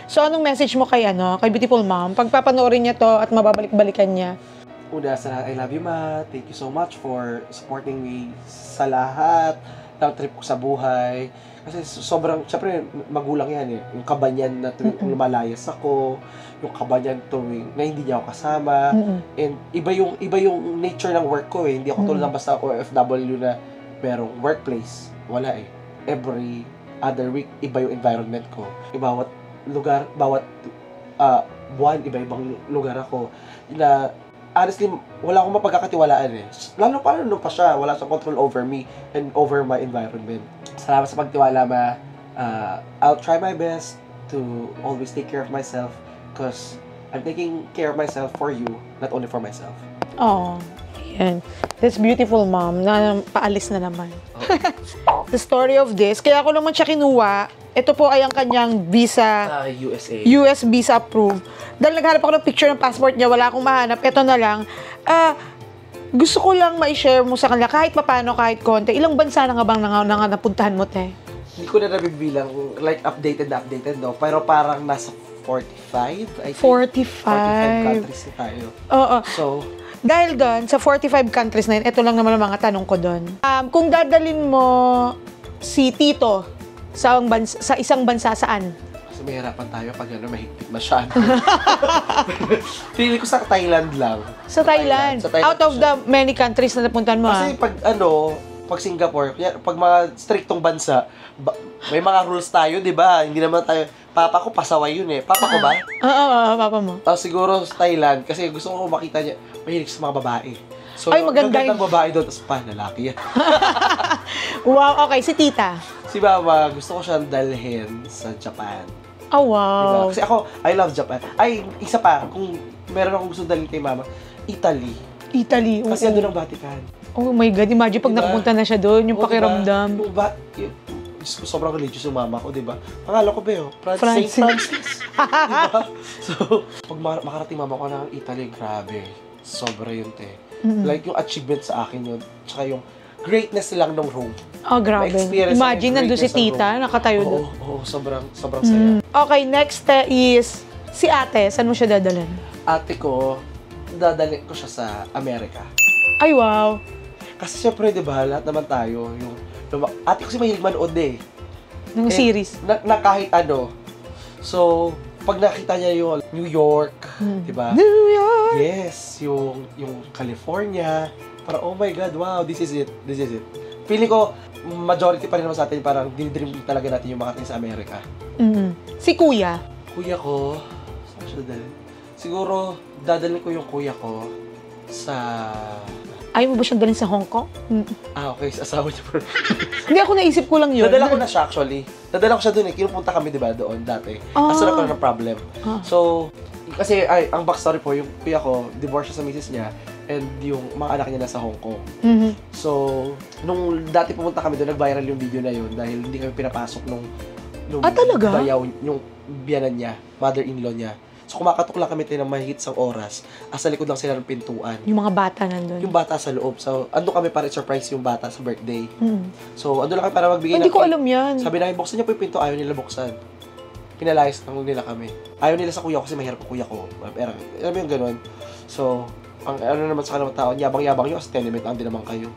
Speaker 2: So, anong message mo kay, kay Beautiful Mom? Pagpapanoorin niya to at mababalik-balikan niya.
Speaker 1: Una, sa I love you, Ma. Thank you so much for supporting me sa lahat ng trip ko sa buhay. Kasi sobrang, syempre, magulang yan eh. Yung kaba niyan na tuwing lumalayas ako, yung kaba niyan tuwing na hindi niya ako kasama. And iba yung nature ng work ko eh. Hindi ako tulad ng basta ako OFW na merong workplace. Wala eh. Every other week, iba yung environment ko. Bawat lugar, bawat buwan, iba-ibang lugar ako. Na honestly, wala akong mapagkakatiwalaan eh. Lalo pa nung pa siya, wala siyang control over me and over my environment. Salamat sa pagtiwala, Ma. I'll try my best to always take care of myself because I'm taking care of myself for you, not only for myself.
Speaker 2: Oh, yan. This beautiful mom na paalis na naman. The story of this, kaya ako naman siya kinuha. Ito po ay ang kanyang visa.
Speaker 1: USA.
Speaker 2: US visa approved. Dahil naghanap ako ng picture ng passport niya, wala akong mahanap. Ito na lang. Gusto ko lang ma-share mo sa kanila kahit papaano, kahit konti. Ilang bansa na nga bang napuntahan mo, te?
Speaker 1: Hindi ko na nabibilang, like updated, no? Pero parang nasa 45, I think.
Speaker 2: 45
Speaker 1: countries na tayo.
Speaker 2: Oo.
Speaker 1: So,
Speaker 2: dahil doon, sa 45 countries na yun, ito lang naman ang mga tanong ko doon. Kung dadalin mo si Tito sa isang bansa, saan?
Speaker 1: kasi may hirapan tayo pag mahigpit masyado. Feeling ko sa Thailand lang.
Speaker 2: Sa Thailand? Out of the many countries na napuntahan mo,
Speaker 1: Kasi pag Singapore, pag mga striktong bansa, may mga rules tayo, di ba? Hindi naman tayo, papa ko pasaway yun eh. Papa ko ba?
Speaker 2: Oo, papa mo.
Speaker 1: Siguro sa Thailand, kasi gusto ko makita niya, mahilig sa mga babae. So,
Speaker 2: ay, maganda
Speaker 1: yung babae doon, tapos lalaki yan.
Speaker 2: Wow, okay. Si tita?
Speaker 1: Si Mama, gusto ko siyang dalhin sa Japan.
Speaker 2: Oh, wow.
Speaker 1: Diba? Kasi ako, I love Japan. Ay, isa pa, kung meron akong gusto dalhin kay Mama, Italy.
Speaker 2: Italy, oo.
Speaker 1: Kasi andun ang Vatican.
Speaker 2: Oh my God, imagine pag nakapunta na siya doon, yung pakiramdam.
Speaker 1: Sobrang religious yung mama ko, di ba? Pangalan ko ba yun?
Speaker 2: Francis.
Speaker 1: Saint Francis. Diba? So, pag makarating mama ko ng Italy, grabe. Sobra yun, te. Like, yung achievement sa akin yun. Tsaka yung greatness lang ng Rome.
Speaker 2: Oh, grabe. Imagine, nandun si tita, nakatayo doon.
Speaker 1: Oo, sobrang saya.
Speaker 2: Okay, next is, si ate, saan mo siya dadalhin?
Speaker 1: Ate ko, dadalhin ko siya sa Amerika.
Speaker 2: Ay, wow.
Speaker 1: Kasi syempre, di ba, lahat naman tayo, ate ko kasi mahilig manood eh.
Speaker 2: Ng series.
Speaker 1: Na kahit ano. So, pag nakita niya yung New York, di ba?
Speaker 2: New York!
Speaker 1: Yes, yung California. Parang, oh my God, wow, this is it. Feeling ko, majority pa rin naman sa atin, parang dinidream talaga natin yung makarating sa Amerika.
Speaker 2: Si kuya?
Speaker 1: Kuya ko, saan ko siya dadalhin? Siguro, dadalhin ko yung kuya ko sa...
Speaker 2: Ayaw mo ba siyang dalhin sa Hong Kong?
Speaker 1: Okay, sa asawa niya.
Speaker 2: Hindi, ako naisip ko lang yun.
Speaker 1: Nadala ko na siya actually. Nadala ko siya doon eh. Kinupunta kami, di ba, doon dati. Kaso na ng problem. So, kasi ang backstory po, yung kuya ko, divorce siya sa misis niya, and yung mga anak niya nasa Hong Kong. So, nung dati pumunta kami doon, nag-viral yung video na yun dahil hindi kami pinapasok nung
Speaker 2: talaga?
Speaker 1: bayaw, yung biyanan niya, mother-in-law niya. So, kumakatok lang kami tayo ng mahigit sa oras. Sa likod lang sila ng pintuan.
Speaker 2: Yung mga bata nandun.
Speaker 1: Yung bata sa loob. So, ando kami para surprise yung bata sa birthday. So, ando lang kami para magbigay
Speaker 2: Hindi ko alam yan.
Speaker 1: Sabi namin, buksan niya po yung pinto. Ayaw nila buksan. Pinalayas lang nila kami. Ayaw nila sa kuya ko kasi mahirap ang kuya ko. Pero, alam mo yung ganun. So, ang ano naman sa kanang tao, yabang-yabang nyo kasi tenement lang din naman kayo.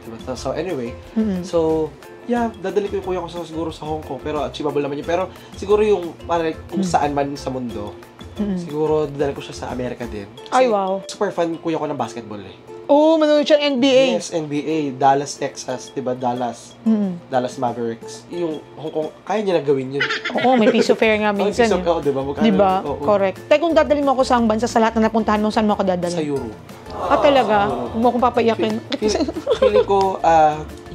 Speaker 1: Diba? So, anyway. So, yeah, dadali ko yung kuya ko siguro sa Hong Kong, pero achievable naman yun. Pero siguro yung kung saan man sa mundo, siguro dadali ko siya sa Amerika din.
Speaker 2: Ay, wow.
Speaker 1: Super fan kuya ko ng basketball eh.
Speaker 2: Oo, manonood siyang NBA.
Speaker 1: Yes, NBA, Dallas, Texas, diba, Dallas Mavericks. Yung Hong Kong, kaya niya na gawin yun.
Speaker 2: Oo, may piece of fair nga minsan.
Speaker 1: Diba?
Speaker 2: Diba? Correct. Kaya kung dadalhin mo ako sa ang bansa sa lahat na napuntahan mo, saan mo ako dadalhin?
Speaker 1: Sa Europe.
Speaker 2: Ah, talaga? Huwag mo akong papayakin.
Speaker 1: Feeling ko,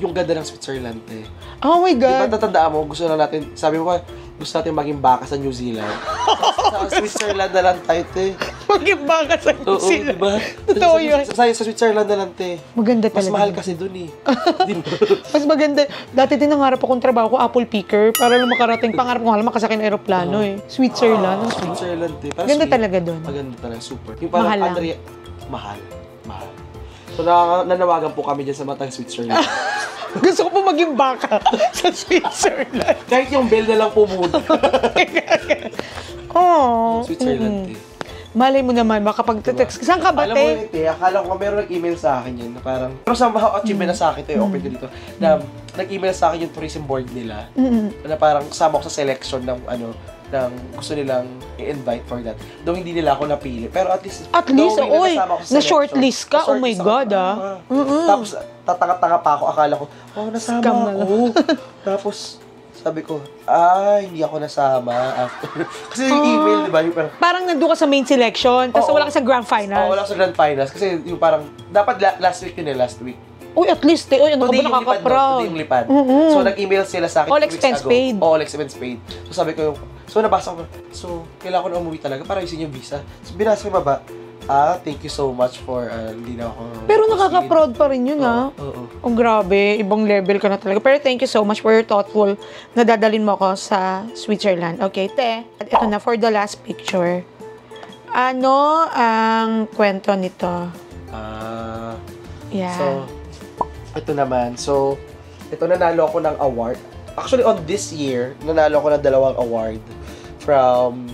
Speaker 1: yung ganda ng Switzerland, eh.
Speaker 2: Oh my
Speaker 1: Di ba
Speaker 2: God.
Speaker 1: tatandaan mo, gusto na natin, sabi mo pa, gusto natin maging baka sa New Zealand. Sa Switzerland na lang tayo, te.
Speaker 2: Maging baka sa New
Speaker 1: Oo,
Speaker 2: Zealand.
Speaker 1: diba?
Speaker 2: Totoo yun.
Speaker 1: Sa Switzerland na lang, te.
Speaker 2: Maganda
Speaker 1: Mas
Speaker 2: talaga.
Speaker 1: mahal kasi dun, eh. Di ba?
Speaker 2: Mas maganda. Dati din nangarap akong trabaho ko, apple picker, para lang makarating. Pangarap ko nga lang makasakay ng aeroplano eh. Switzerland. Ang sweet.
Speaker 1: Switzerland, te. Parang
Speaker 2: Ganda
Speaker 1: sweet.
Speaker 2: talaga dun.
Speaker 1: Maganda talaga, super. Yung parang
Speaker 2: Mahal lang.
Speaker 1: Mahal. So, nanawagan po kami dyan sa matang Switzerland.
Speaker 2: Gusto ko po maging baka sa Switzerland.
Speaker 1: Kahit yung bell na lang po muna.
Speaker 2: Oh.
Speaker 1: Switzerland, te.
Speaker 2: Malay mo naman, baka pag-text. Saan ka ba,
Speaker 1: Alam mo
Speaker 2: te?
Speaker 1: yun, te, akala ko meron nag-email sa akin yun na parang, pero somehow achievement na sa akin to, open ko dito, na nag-email sa akin yung tourism board nila, na parang sama ko sa selection ng ng gusto nilang i-invite for that. Though hindi nila ako napili, pero at least,
Speaker 2: Oy, na shortlist ka? Oh my God,
Speaker 1: Tapos, tatanga-tanga pa ako, akala ko, nasama
Speaker 2: Scam na
Speaker 1: ako. Tapos, sabi ko, hindi ako nasama after. Kasi yung email, di ba, yung parang,
Speaker 2: Parang nandun ka sa main selection, tapos
Speaker 1: Oo.
Speaker 2: wala ka sa grand final.
Speaker 1: wala sa grand finals. Kasi yung parang, dapat last week yun last week.
Speaker 2: Uy, at least, te. Uy, ano ka ba
Speaker 1: Today yung lipad, no?
Speaker 2: nakaka-proud?
Speaker 1: Today yung lipad.
Speaker 2: Mm-mm.
Speaker 1: So, nag-email sila sa akin
Speaker 2: All
Speaker 1: 2 weeks
Speaker 2: expense
Speaker 1: ago.
Speaker 2: paid.
Speaker 1: All expense paid. So, sabi ko yung, nabasa ko, kailangan ko na umuwi talaga para isin yung visa. So, binasa ko yung baba, thank you so much for, hindi na ako...
Speaker 2: Pero nakaka-proud pa rin yun, ha?
Speaker 1: Oo.
Speaker 2: Oh, grabe. Ibang level ka na talaga. Pero thank you so much for your thoughtful na dadalhin mo ako sa Switzerland. Okay, te. At ito na, for the last picture. Ano ang kwento nito? Yeah.
Speaker 1: So, ito naman. So, ito nanalo ako ng award. Actually, on this year, nanalo ako ng 2 award from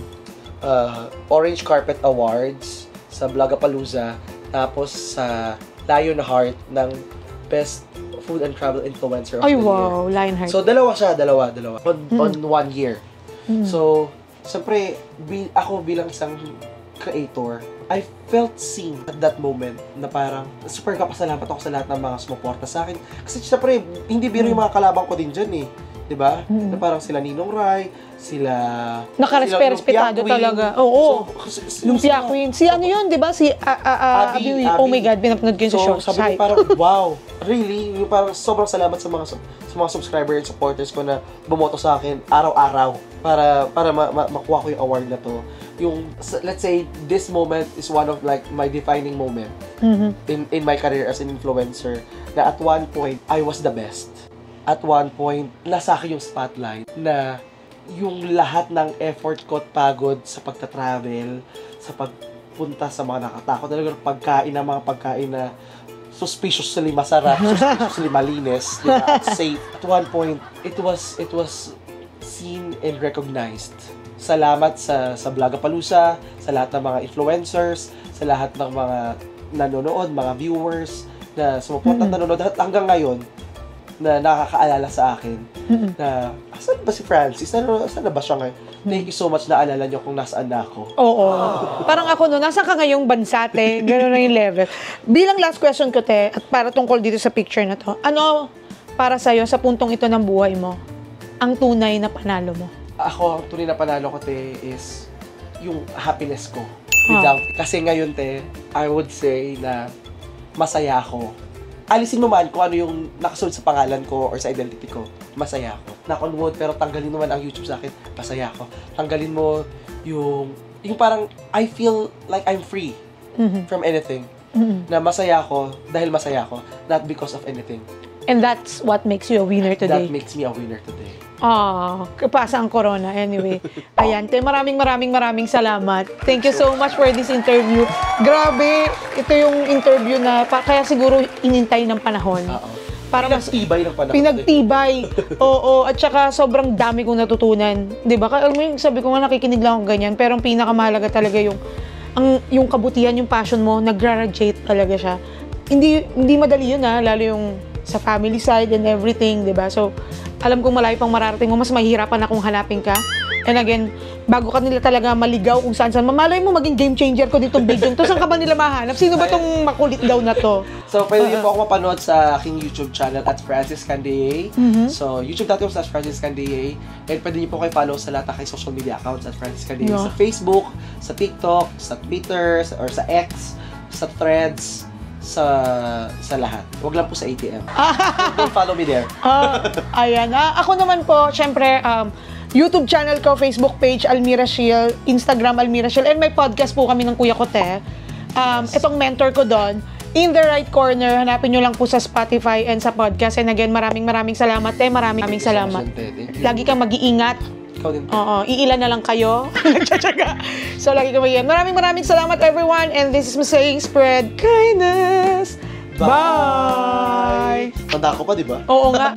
Speaker 1: Orange Carpet Awards sa Vlogapalooza, tapos sa Lionheart ng Best Food and Travel Influencer of
Speaker 2: Ay,
Speaker 1: the Year.
Speaker 2: wow. Lionheart.
Speaker 1: So, dalawa siya, dalawa. On 1 year. So, siyempre, ako bilang isang creator, I felt seen at that moment na parang super kapasalamat ako sa lahat ng mga sumuporta sa akin. Kasi siyempre, hindi biro yung mga kalabang ko din dyan eh. Diba? Na parang sila Ninong Rai, sila...
Speaker 2: Nakarespeto talaga. Oo. Lumpia Queen. Si ano yun, di ba? Si Abby. Oh my God, pinapanood ko yun sa short.
Speaker 1: Sabi ko parang, wow, really? Yung parang sobrang salamat sa mga subscriber and supporters ko na bumoto sa akin araw-araw para makuha ko yung award na to. Yung, let's say, this moment is one of like my defining moment in my career as an influencer. Na at one point, I was the best. At one point, nasa akin yung spotlight na yung lahat ng effort ko at pagod sa pagta-travel, sa pagpunta sa mga nakatakot, talagang pagkain ng mga pagkain na suspiciously masarap, suspiciously malinis, diba, at safe. At one point, it was seen and recognized. Salamat sa Vlogapalooza, sa lahat ng mga influencers, sa lahat ng mga nanonood, mga viewers na sumuporta at nanonood hanggang ngayon na nakakaalala sa akin na asan ba si Francis? Saan na ba siya ngayon? Thank you so much na alala niyo kung nasaan na ako.
Speaker 2: Oo. Parang ako no, nasaan ka ngayong bansa, te? Gano'n na yung level. Bilang last question ko, te, at para tungkol dito sa picture na to, ano para sa'yo sa puntong ito ng buhay mo, ang tunay na panalo mo?
Speaker 1: Ako, ang tunay na panalo ko, te, is yung happiness ko. Without, kasi ngayon, te, I would say na masaya ako. Alisin mo man kung ano yung nakasunod sa pangalan ko or sa identity ko, masaya ako. Knock on wood, pero tanggalin mo man ang YouTube sa akin, masaya ako. Tanggalin mo yung parang I feel like I'm free from anything. Na masaya ako dahil masaya ako, not because of anything.
Speaker 2: And that's what makes you a winner today.
Speaker 1: That makes me a winner today.
Speaker 2: Kapasa ang corona. Anyway, ayan, te, maraming salamat. Thank you so much for this interview. Grabe, ito yung interview na, kaya siguro inintay ng panahon. Para mas
Speaker 1: Pinagtibay ng panahon.
Speaker 2: pinagtibay. Oo, at saka sobrang dami kong natutunan. 'Di ba? Alam mo yung sabi ko nga nakikinig lang ako ganyan, pero ang pinakamahalaga talaga yung kabutihan, yung passion mo, nagra-radiate talaga siya. Hindi madali yun lalo yung sa family side and everything, 'di ba? So, alam kong malayo pang mararating mo, mas mahihirapan akong hanapin ka. And again, bago ka nila talaga maligaw kung saan-saan, mamalay mo maging game changer ko ditong video. To saan ka ba nila mahanap? Sino ba tong makulit daw na to?
Speaker 1: So, pwede niyo po ako mapanood sa aking YouTube channel at Francis Candie. So, youtube.com/Francis Candie. And pwede niyo po kayo follow sa lahat ng aking social media accounts at Francis Candie.
Speaker 2: Yeah.
Speaker 1: Sa Facebook, sa TikTok, sa Twitter, or sa X. sa Threads, sa lahat. Huwag lang po sa ATM. Don't follow me there.
Speaker 2: Ayan. Ako naman po, syempre, YouTube channel ko, Facebook page, Almira Shield, Instagram, Almira Shield, and may podcast po kami ng Kuya Kote. Itong mentor ko doon, In the Right Corner, hanapin nyo lang po sa Spotify and sa podcast. And again, maraming salamat, te. Maraming salamat. Lagi kang mag-iingat.
Speaker 1: Ikaw din.
Speaker 2: Oo, iilan na lang kayo. Nagtsatsaga. So, lagi kang mag-iingat. Maraming salamat, everyone. And this is me saying, spread kindness. Bye!
Speaker 1: Tanda ko pa, di ba?
Speaker 2: Oo nga.